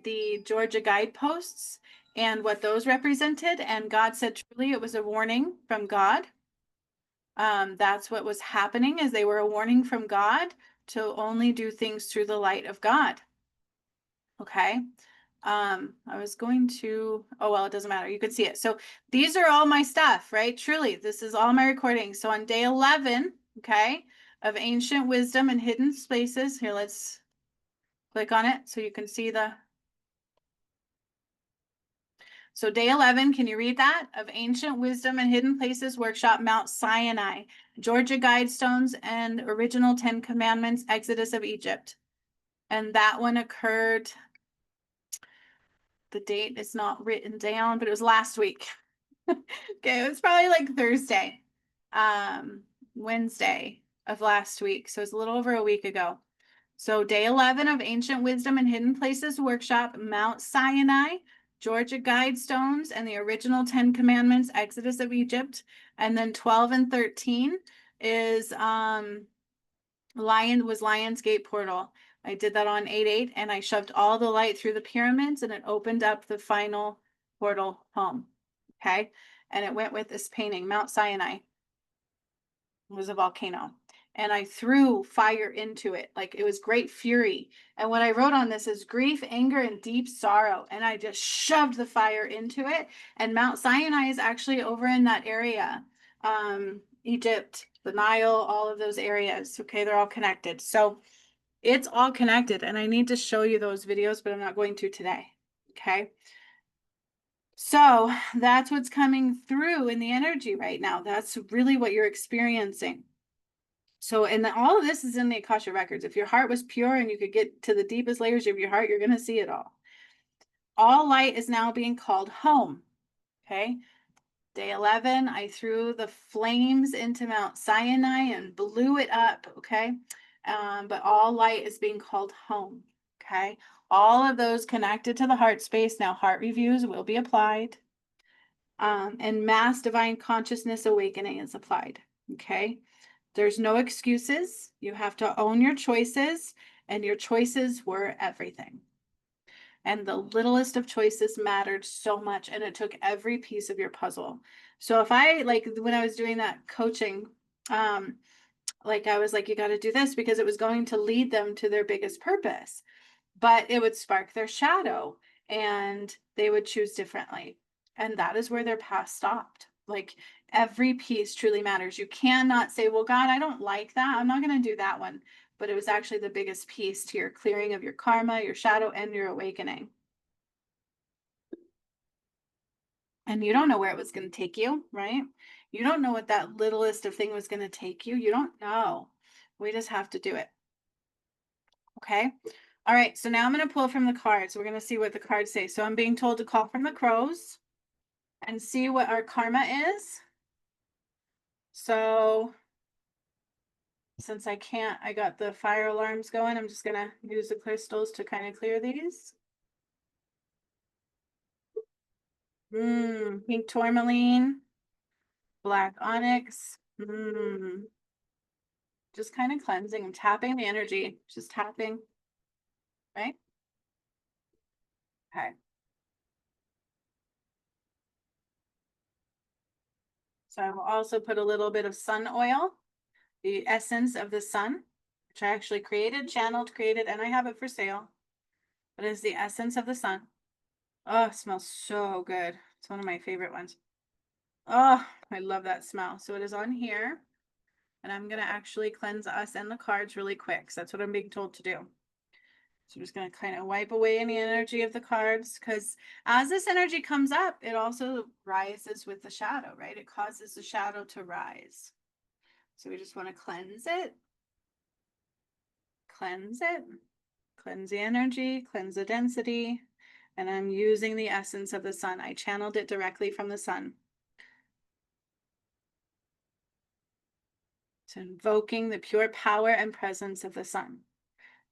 the Georgia guideposts and what those represented. And God said, truly, it was a warning from God. That's what was happening, is they were a warning from God to only do things through the light of God. Okay. I was going to, oh, well, it doesn't matter. You can see it. So these are all my stuff, right? Truly, this is all my recordings. So on day 11, okay, of Ancient Wisdom and Hidden Spaces, here, let's click on it so you can see the, so day 11, can you read that? Of Ancient Wisdom and Hidden Places workshop, Mount Sinai, Georgia Guidestones and Original 10 Commandments, Exodus of Egypt. And that one occurred, the date is not written down, but it was last week. Okay, it was probably like Thursday, Wednesday of last week. So it's a little over a week ago. So day 11 of Ancient Wisdom and Hidden Places workshop, Mount Sinai, Georgia Guidestones, and the original 10 Commandments, Exodus of Egypt. And then 12 and 13 is Lion's Gate portal. I did that on 8/8, and I shoved all the light through the pyramids, and it opened up the final portal home. Okay. And it went with this painting. Mount Sinai was a volcano. And I threw fire into it. Like it was great fury. And what I wrote on this is grief, anger, and deep sorrow. And I just shoved the fire into it. And Mount Sinai is actually over in that area. Egypt, the Nile, all of those areas. Okay, they're all connected. So it's all connected. And I need to show you those videos, but I'm not going to today. Okay. So that's what's coming through in the energy right now. That's really what you're experiencing. So, and all of this is in the Akasha records. If your heart was pure and you could get to the deepest layers of your heart, you're going to see it all. All light is now being called home. Okay. Day 11, I threw the flames into Mount Sinai and blew it up. Okay. But all light is being called home. Okay. All of those connected to the heart space. Now, heart reviews will be applied. And mass divine consciousness awakening is applied. Okay. There's no excuses. You have to own your choices, and your choices were everything. And the littlest of choices mattered so much, and it took every piece of your puzzle. So if I, like, when I was doing that coaching, like I was like, you got to do this because it was going to lead them to their biggest purpose, but it would spark their shadow and they would choose differently. And that is where their path stopped. Like every piece truly matters. You cannot say, well, God, I don't like that. I'm not going to do that one. But it was actually the biggest piece to your clearing of your karma, your shadow, and your awakening. And you don't know where it was going to take you, right? You don't know what that littlest of thing was going to take you. You don't know. We just have to do it. Okay. All right. So now I'm going to pull from the cards. We're going to see what the cards say. So I'm being told to call from the crows and see what our karma is. So since I can't, I got the fire alarms going. I'm just going to use the crystals to kind of clear these. Pink tourmaline, black onyx. Just kind of cleansing. I'm tapping the energy, just tapping, right? Okay. So I will also put a little bit of sun oil, the essence of the sun, which I actually created, channeled, created, and I have it for sale. But it's the essence of the sun. Oh, it smells so good. It's one of my favorite ones. Oh, I love that smell. So it is on here. And I'm going to actually cleanse us and the cards really quick. So that's what I'm being told to do. So I'm just going to kind of wipe away any energy of the cards, because as this energy comes up, it also rises with the shadow, right? It causes the shadow to rise. So we just want to cleanse it, cleanse the energy, cleanse the density. And I'm using the essence of the sun. I channeled it directly from the sun. So invoking the pure power and presence of the sun.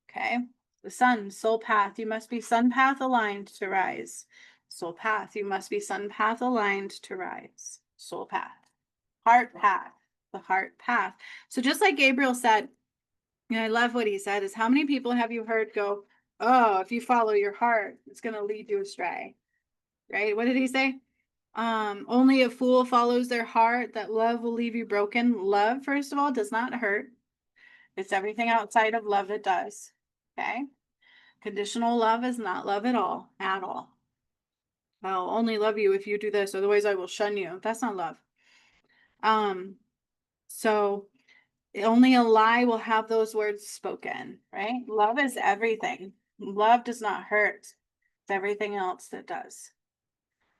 Okay. The sun, soul path, you must be sun path aligned to rise. Soul path, you must be sun path aligned to rise. Soul path. Heart path, the heart path. So just like Gabriel said, and I love what he said, is how many people have you heard go, oh, if you follow your heart, it's going to lead you astray, right? What did he say? Only a fool follows their heart, that love will leave you broken. Love, first of all, does not hurt. It's everything outside of love that does. Okay. Conditional love is not love at all, at all. I'll only love you if you do this, otherwise I will shun you. That's not love. So only a lie will have those words spoken, right? Love is everything. Love does not hurt. It's everything else that does.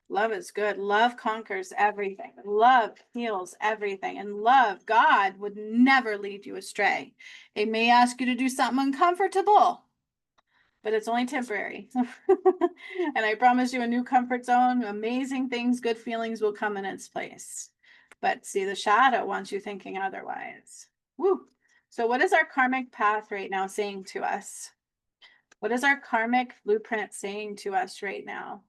Love is good. Love conquers everything. Love heals everything. And love, God would never lead you astray. It may ask you to do something uncomfortable, but it's only temporary. And I promise you a new comfort zone, amazing things, good feelings will come in its place. But see, the shadow wants you thinking otherwise. Woo. So what is our karmic path right now saying to us? What is our karmic blueprint saying to us right now?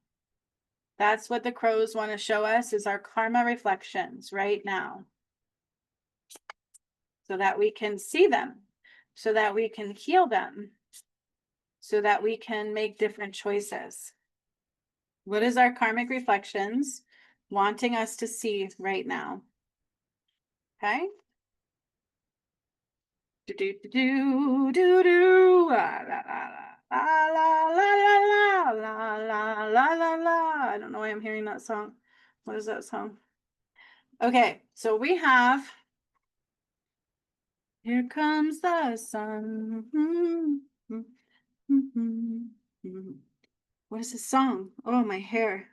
That's what the crows want to show us, is our karma reflections right now. So that we can see them, so that we can heal them, so that we can make different choices. What is our karmic reflections wanting us to see right now? Okay. Do do do do do la la la la la la la la la la la. I don't know why I'm hearing that song. What is that song? Okay, so we have Here Comes the Sun. What is this song? Oh, my hair.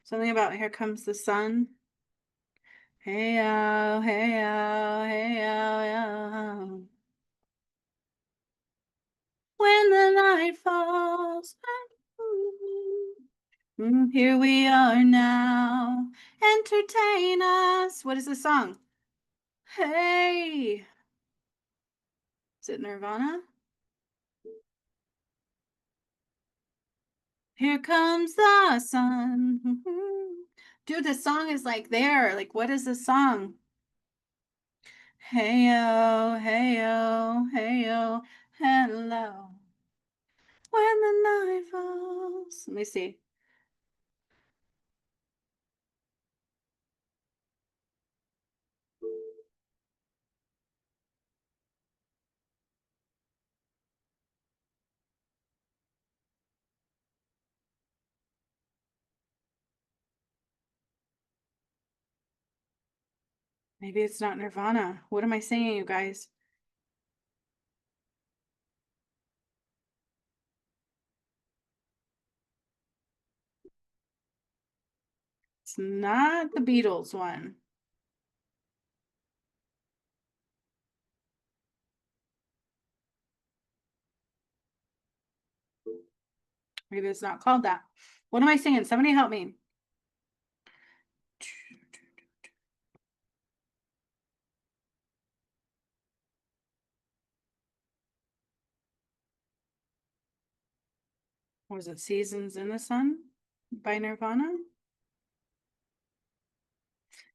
Something about Here Comes the Sun. Hey, yo, hey, yo, hey, yo, yo. When the night falls, here we are now. Entertain us. What is the song? Hey. Is it Nirvana? Here comes the sun. Dude, the song is like there. Like, what is the song? Hey yo, hey yo, hey yo, hello. When the night falls. Let me see. Maybe it's not Nirvana. What am I singing, you guys? It's not the Beatles one. Maybe it's not called that. What am I singing? Somebody help me. Was it Seasons in the Sun by Nirvana?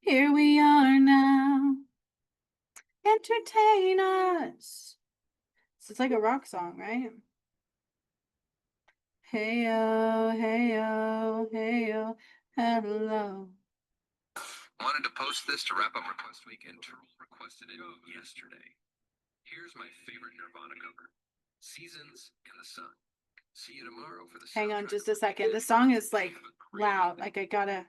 Here we are now. Entertain us. So it's like a rock song, right? Hey yo, hey yo, hey yo, hello. Wanted to post this to wrap up request week, and Terrell requested it yesterday. Here's my favorite Nirvana cover, Seasons in the Sun. See you tomorrow for the Hang on just a second. The song is like loud. Like I gotta.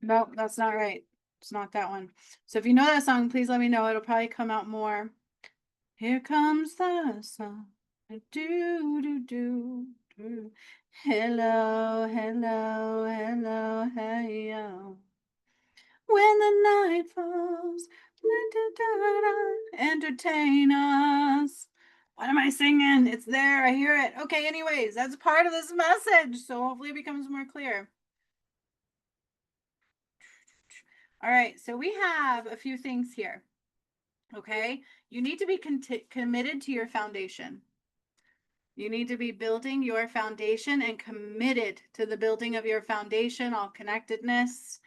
Nope, that's not right. It's not that one. So if you know that song, please let me know. It'll probably come out more. Here comes the sun. Do do do do. Hello, hello, hello, hey yo. When the night falls, entertain us. What am I singing? It's there. I hear it. Okay, anyways, that's part of this message. So hopefully it becomes more clear. All right, so we have a few things here. Okay, you need to be committed to your foundation. You need to be building your foundation and committed to the building of your foundation, all connectedness,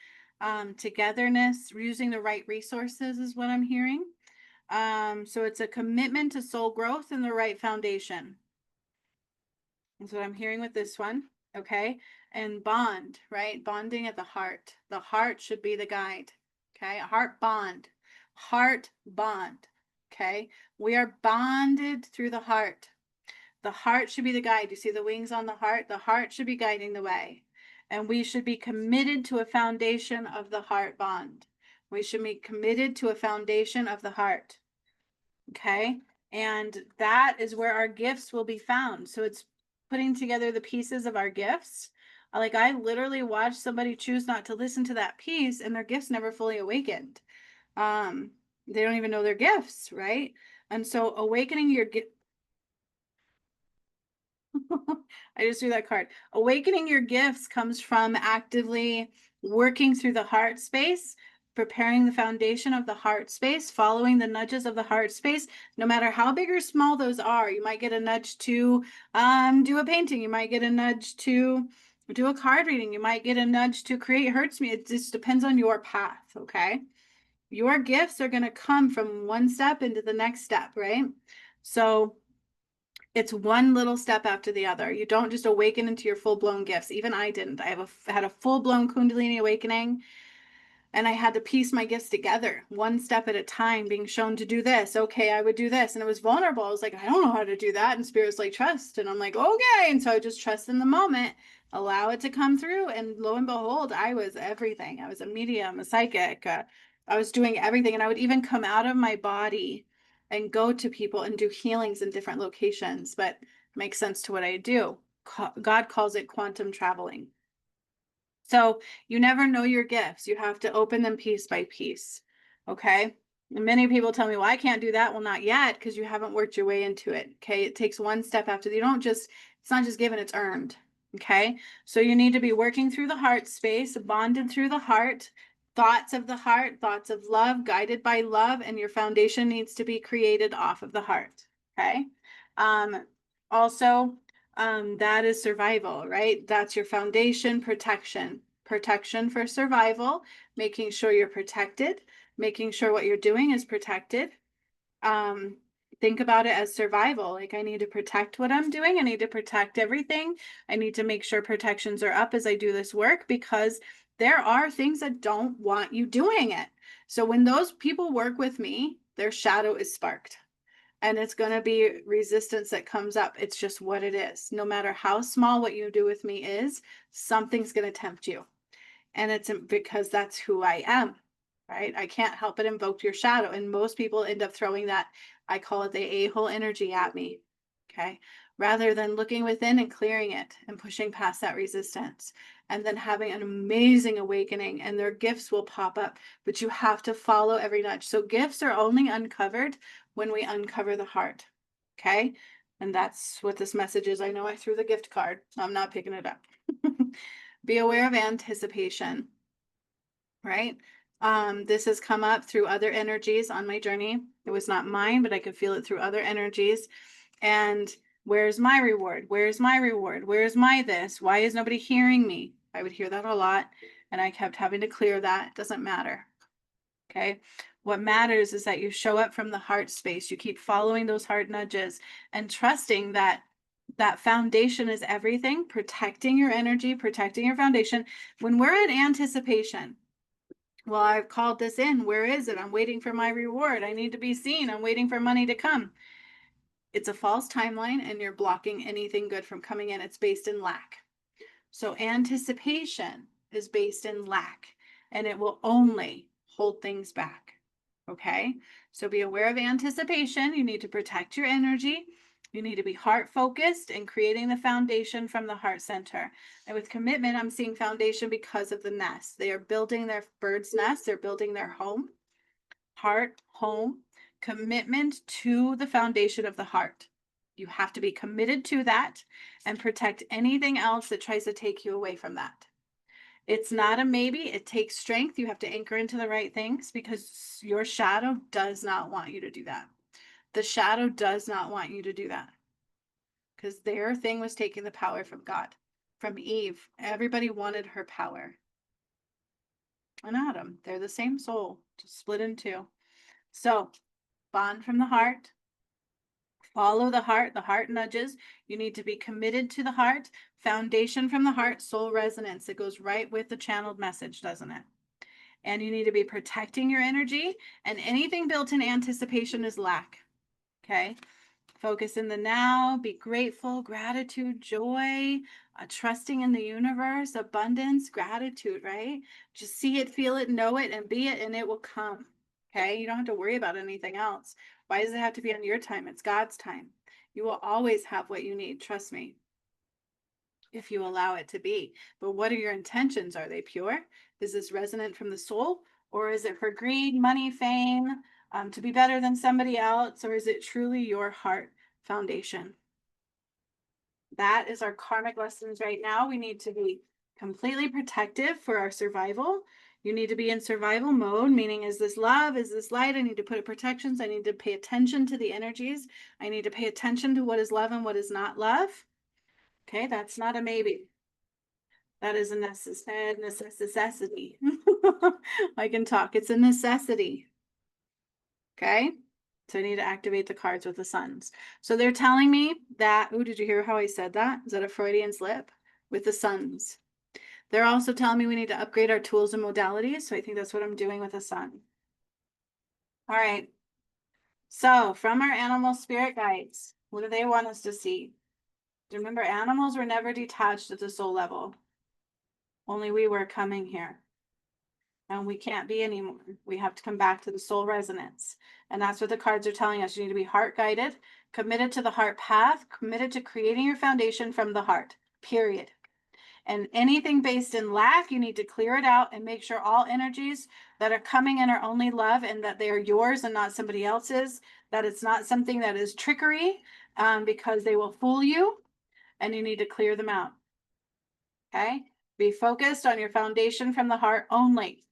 togetherness, using the right resources is what I'm hearing. So it's a commitment to soul growth and the right foundation. That's what I'm hearing with this one. Okay. And bond, right? Bonding at the heart. The heart should be the guide. Okay. A heart bond. Heart bond. Okay. We are bonded through the heart. The heart should be the guide. You see the wings on the heart? The heart should be guiding the way. And we should be committed to a foundation of the heart bond. We should be committed to a foundation of the heart. Okay. And that is where our gifts will be found. So it's putting together the pieces of our gifts. Like I literally watched somebody choose not to listen to that piece and their gifts never fully awakened. They don't even know their gifts, right? And so awakening your gift. I just threw that card. Awakening your gifts comes from actively working through the heart space preparing the foundation of the heart space, following the nudges of the heart space, no matter how big or small those are. You might get a nudge to do a painting. You might get a nudge to do a card reading. You might get a nudge to create Hurts Me. It just depends on your path, okay? Your gifts are going to come from one step into the next step, right? So it's one little step after the other. You don't just awaken into your full-blown gifts. Even I didn't. I had a full-blown Kundalini awakening, and I had to piece my gifts together one step at a time, being shown to do this. Okay, I would do this. And it was vulnerable. I was like, I don't know how to do that. And Spirit's like, trust. And I'm like, okay. And so I just trust in the moment, allow it to come through. And lo and behold, I was everything. I was a medium, a psychic. I was doing everything. And I would even come out of my body and go to people and do healings in different locations. But it makes sense to what I do. God calls it quantum traveling. So you never know your gifts. You have to open them piece by piece. Okay. And many people tell me, well, I can't do that. Well, not yet, because you haven't worked your way into it. Okay. It takes one step after you don't just, it's not just given, it's earned. Okay. So you need to be working through the heart space, bonded through the heart, thoughts of the heart, thoughts of love, guided by love, and your foundation needs to be created off of the heart. Okay. Also, that is survival, right? That's your foundation, protection for survival, making sure you're protected, making sure what you're doing is protected. Think about it as survival. Like, I need to protect what I'm doing. I need to protect everything. I need to make sure protections are up as I do this work, because there are things that don't want you doing it. So when those people work with me, their shadow is sparked. And it's going to be resistance that comes up. It's just what it is. No matter how small what you do with me is, something's going to tempt you. And it's because that's who I am, right? I can't help but invoke your shadow. And most people end up throwing that, I call it the a-hole energy, at me, okay? Rather than looking within and clearing it and pushing past that resistance, and then having an amazing awakening, and their gifts will pop up. But you have to follow every nudge. So gifts are only uncovered when we uncover the heart, okay? And that's what this message is. I know I threw the gift card. I'm not picking it up. Be aware of anticipation, right? This has come up through other energies on my journey. It was not mine, but I could feel it through other energies. And where's my reward? Where's my reward? Where's my this? Why is nobody hearing me? I would hear that a lot, and I kept having to clear that. It doesn't matter. Okay. What matters is that you show up from the heart space. You keep following those heart nudges and trusting that that foundation is everything, protecting your energy, protecting your foundation. When we're in anticipation, well, I've called this in. Where is it? I'm waiting for my reward. I need to be seen. I'm waiting for money to come. It's a false timeline, and you're blocking anything good from coming in. It's based in lack. So anticipation is based in lack, and it will only hold things back. Okay. So be aware of anticipation. You need to protect your energy. You need to be heart focused and creating the foundation from the heart center. And with commitment, I'm seeing foundation because of the nest. They are building their bird's nest. They're building their home, heart, home, commitment to the foundation of the heart. You have to be committed to that and protect anything else that tries to take you away from that. It's not a maybe. It takes strength. You have to anchor into the right things, because your shadow does not want you to do that. The shadow does not want you to do that, because their thing was taking the power from God, from Eve. Everybody wanted her power. And Adam, they're the same soul, just split in two. So bond from the heart. Follow the heart nudges. You need to be committed to the heart. Foundation from the heart, soul resonance. It goes right with the channeled message, doesn't it? And you need to be protecting your energy, and anything built in anticipation is lack. Okay. Focus in the now, be grateful, gratitude, joy, trusting in the universe, abundance, gratitude, right? Just see it, feel it, know it, and be it, and it will come. Okay. You don't have to worry about anything else. Why does it have to be on your time? It's God's time. You will always have what you need. Trust me, if you allow it to be. But what are your intentions? Are they pure? Is this resonant from the soul? Or is it for greed, money, fame, to be better than somebody else? Or is it truly your heart foundation? That is our karmic lessons right now. We need to be completely protective for our survival. You need to be in survival mode, meaning is this love? Is this light? I need to put protections. I need to pay attention to the energies. I need to pay attention to what is love and what is not love. Okay, that's not a maybe. That is a necessity. I can talk. It's a necessity. Okay. So I need to activate the cards with the suns. So they're telling me that, oh, did you hear how I said that? Is that a Freudian slip? With the suns. They're also telling me we need to upgrade our tools and modalities. So I think that's what I'm doing with the sun. All right. So from our animal spirit guides, what do they want us to see? Remember, animals were never detached at the soul level. Only we were coming here. And we can't be anymore. We have to come back to the soul resonance. And that's what the cards are telling us. You need to be heart guided, committed to the heart path, committed to creating your foundation from the heart, period. And anything based in lack, you need to clear it out and make sure all energies that are coming in are only love and that they are yours and not somebody else's, that it's not something that is trickery, because they will fool you and you need to clear them out. Okay? Be focused on your foundation from the heart only.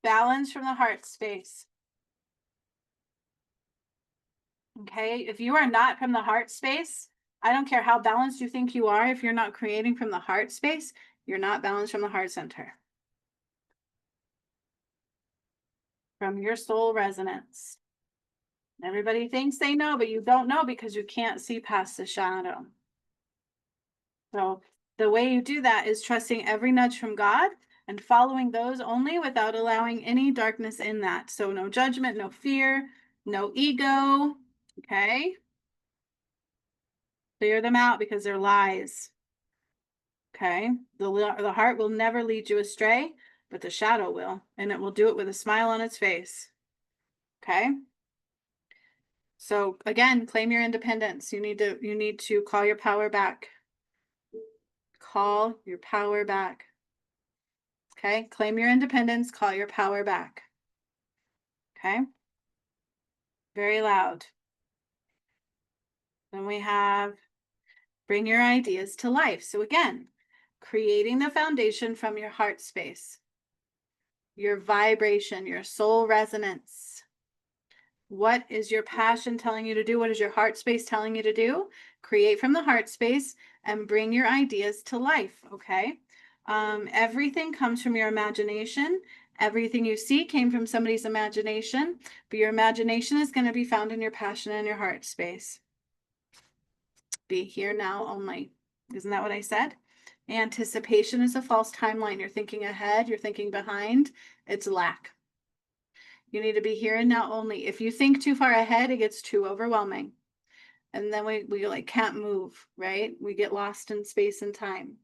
Balance from the heart space. Okay, if you are not from the heart space, I don't care how balanced you think you are, if you're not creating from the heart space, you're not balanced from the heart center. From your soul resonance. Everybody thinks they know, but you don't know because you can't see past the shadow. So the way you do that is trusting every nudge from God and following those only without allowing any darkness in that. So no judgment, no fear, no ego. Okay. Clear them out because they're lies. Okay. The heart will never lead you astray, but the shadow will, and it will do it with a smile on its face. Okay. So again, claim your independence. You need to call your power back. Call your power back. Okay. Claim your independence. Call your power back. Okay. Very loud. Then we have bring your ideas to life. So again, creating the foundation from your heart space, your vibration, your soul resonance. What is your passion telling you to do? What is your heart space telling you to do? Create from the heart space and bring your ideas to life. Okay. Everything comes from your imagination. Everything you see came from somebody's imagination, but your imagination is going to be found in your passion and your heart space. Be here now only. Isn't that what I said? Anticipation is a false timeline. You're thinking ahead, you're thinking behind. It's lack. You need to be here and now only. If you think too far ahead, it gets too overwhelming. And then we like can't move, right? We get lost in space and time.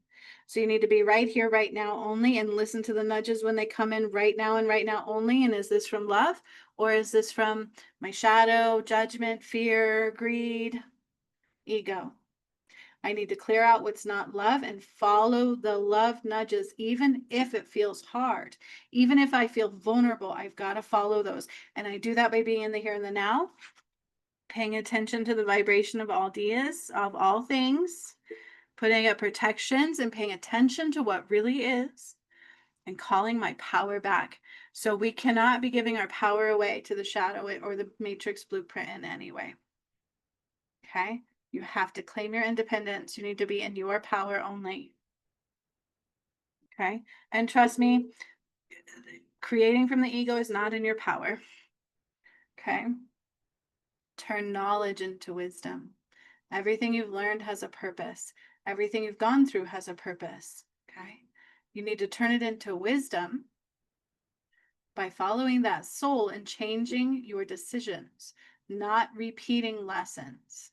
So you need to be right here, right now only, and listen to the nudges when they come in right now and right now only. And is this from love or is this from my shadow, judgment, fear, greed, ego? I need to clear out what's not love and follow the love nudges, even if it feels hard. Even if I feel vulnerable, I've got to follow those. And I do that by being in the here and the now, paying attention to the vibration of all ideas, of all things, putting up protections and paying attention to what really is, and calling my power back. So we cannot be giving our power away to the shadow or the matrix blueprint in any way. Okay? You have to claim your independence. You need to be in your power only. Okay? And trust me, creating from the ego is not in your power. Okay? Turn knowledge into wisdom. Everything you've learned has a purpose. Everything you've gone through has a purpose. Okay? You need to turn it into wisdom by following that soul and changing your decisions, not repeating lessons.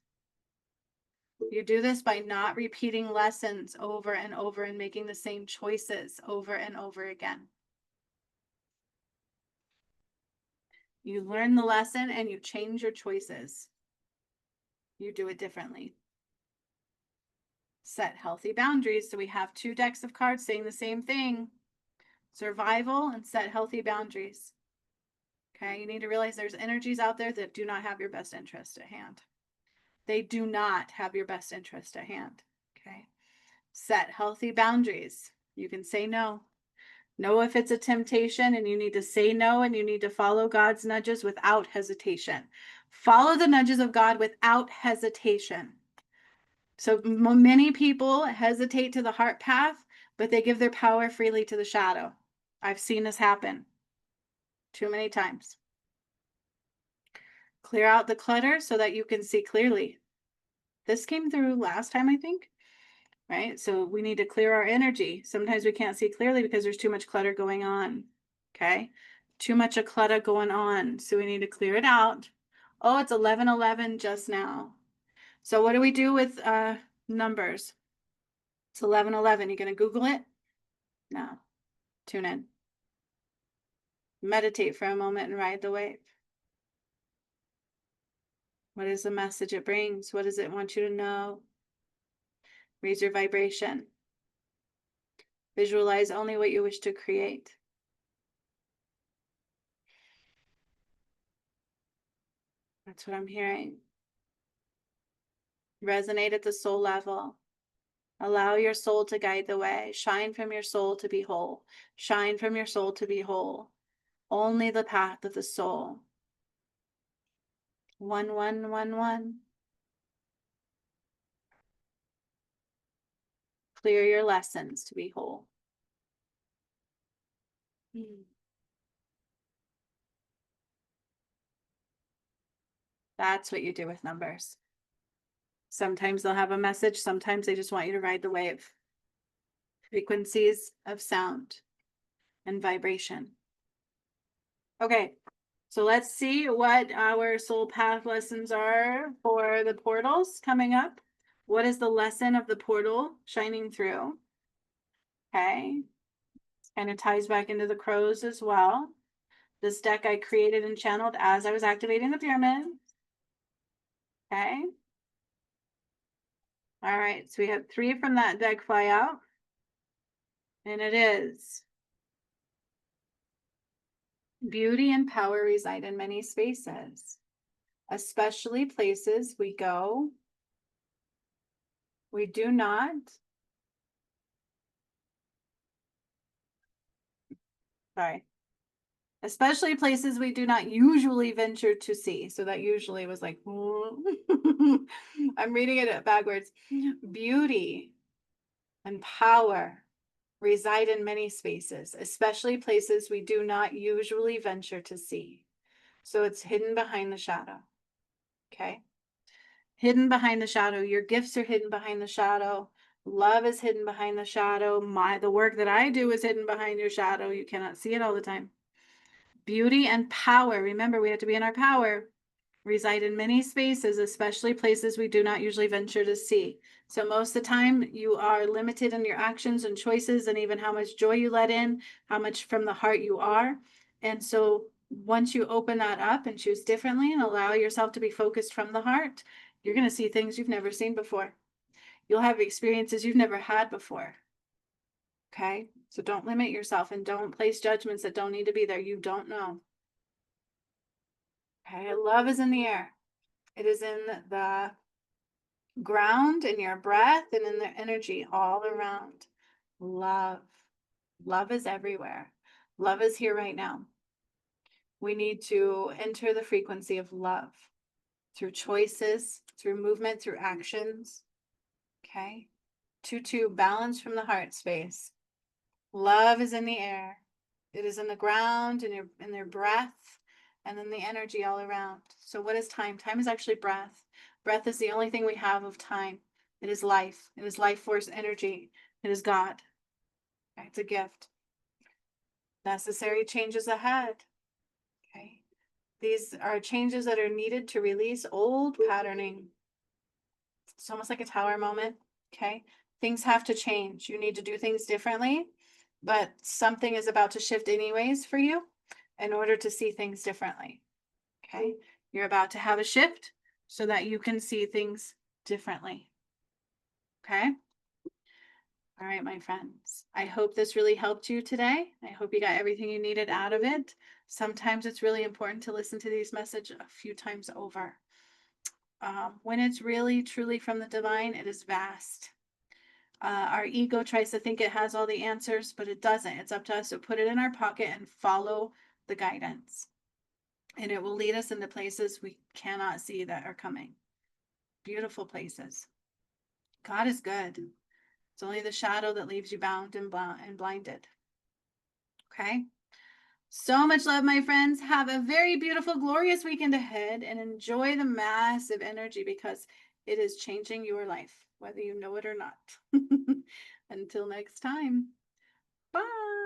You do this by not repeating lessons over and over and making the same choices over and over again. You learn the lesson and you change your choices. You do it differently. Set healthy boundaries. So we have two decks of cards saying the same thing. Survival and set healthy boundaries. Okay, you need to realize there's energies out there that do not have your best interest at hand. They do not have your best interest at hand. Okay. Set healthy boundaries. You can say no. Know if it's a temptation, and you need to say no, and you need to follow God's nudges without hesitation. Follow the nudges of God without hesitation. So many people hesitate to the heart path, but they give their power freely to the shadow. I've seen this happen too many times. Clear out the clutter so that you can see clearly. This came through last time, I think, right? So we need to clear our energy. Sometimes we can't see clearly because there's too much clutter going on, okay? Too much of clutter going on, so we need to clear it out. Oh, it's 11:11 just now. So what do we do with numbers? It's 11:11. You gonna Google it? No. Tune in. Meditate for a moment and ride the wave. What is the message it brings? What does it want you to know? Raise your vibration. Visualize only what you wish to create. That's what I'm hearing. Resonate at the soul level. Allow your soul to guide the way. Shine from your soul to be whole. Shine from your soul to be whole. Only the path of the soul. 1111. Clear your lessons to be whole. That's what you do with numbers. Sometimes they'll have a message. Sometimes they just want you to ride the wave. Frequencies of sound and vibration. Okay, so let's see what our soul path lessons are for the portals coming up. What is the lesson of the portal shining through? Okay, kind of ties back into the crows as well. This deck I created and channeled as I was activating the pyramid. Okay. All right, so we have 3 from that deck fly out. And it is: beauty and power reside in many spaces, especially places we go, we do not, especially places we do not usually venture to see. So that usually was like, I'm reading it backwards. Beauty and power reside in many spaces, especially places we do not usually venture to see. So it's hidden behind the shadow. Okay. Hidden behind the shadow. Your gifts are hidden behind the shadow. Love is hidden behind the shadow. The work that I do is hidden behind your shadow. You cannot see it all the time. Beauty and power. Remember, we have to be in our power. Reside in many spaces, especially places we do not usually venture to see. So most of the time you are limited in your actions and choices, and even how much joy you let in, how much from the heart you are. And so once you open that up and choose differently and allow yourself to be focused from the heart, you're going to see things you've never seen before. You'll have experiences you've never had before. Okay? So don't limit yourself and don't place judgments that don't need to be there. You don't know. Okay? Love is in the air. It is in the ground, in your breath, and in the energy all around. Love. Love is everywhere. Love is here right now. We need to enter the frequency of love through choices, through movement, through actions. Okay? 2-2, balance from the heart space. Love is in the air. It is in the ground, in their breath, and then the energy all around. So what is time? Time is actually breath. Breath is the only thing we have of time. It is life. It is life force energy. It is God. Okay, it's a gift. Necessary changes ahead. Okay. These are changes that are needed to release old patterning. It's almost like a tower moment. Okay. Things have to change. You need to do things differently, but something is about to shift anyways for you in order to see things differently. Okay. You're about to have a shift so that you can see things differently. Okay. All right, my friends. I hope this really helped you today. I hope you got everything you needed out of it. Sometimes it's really important to listen to these messages a few times over. When it's really, truly from the divine, it is vast. Our ego tries to think it has all the answers, but it doesn't. It's up to us to put it in our pocket and follow the guidance. And it will lead us into places we cannot see that are coming. Beautiful places. God is good. It's only the shadow that leaves you bound and blinded. Okay? So much love, my friends. Have a very beautiful, glorious weekend ahead and enjoy the massive energy because it is changing your life, whether you know it or not. Until next time. Bye.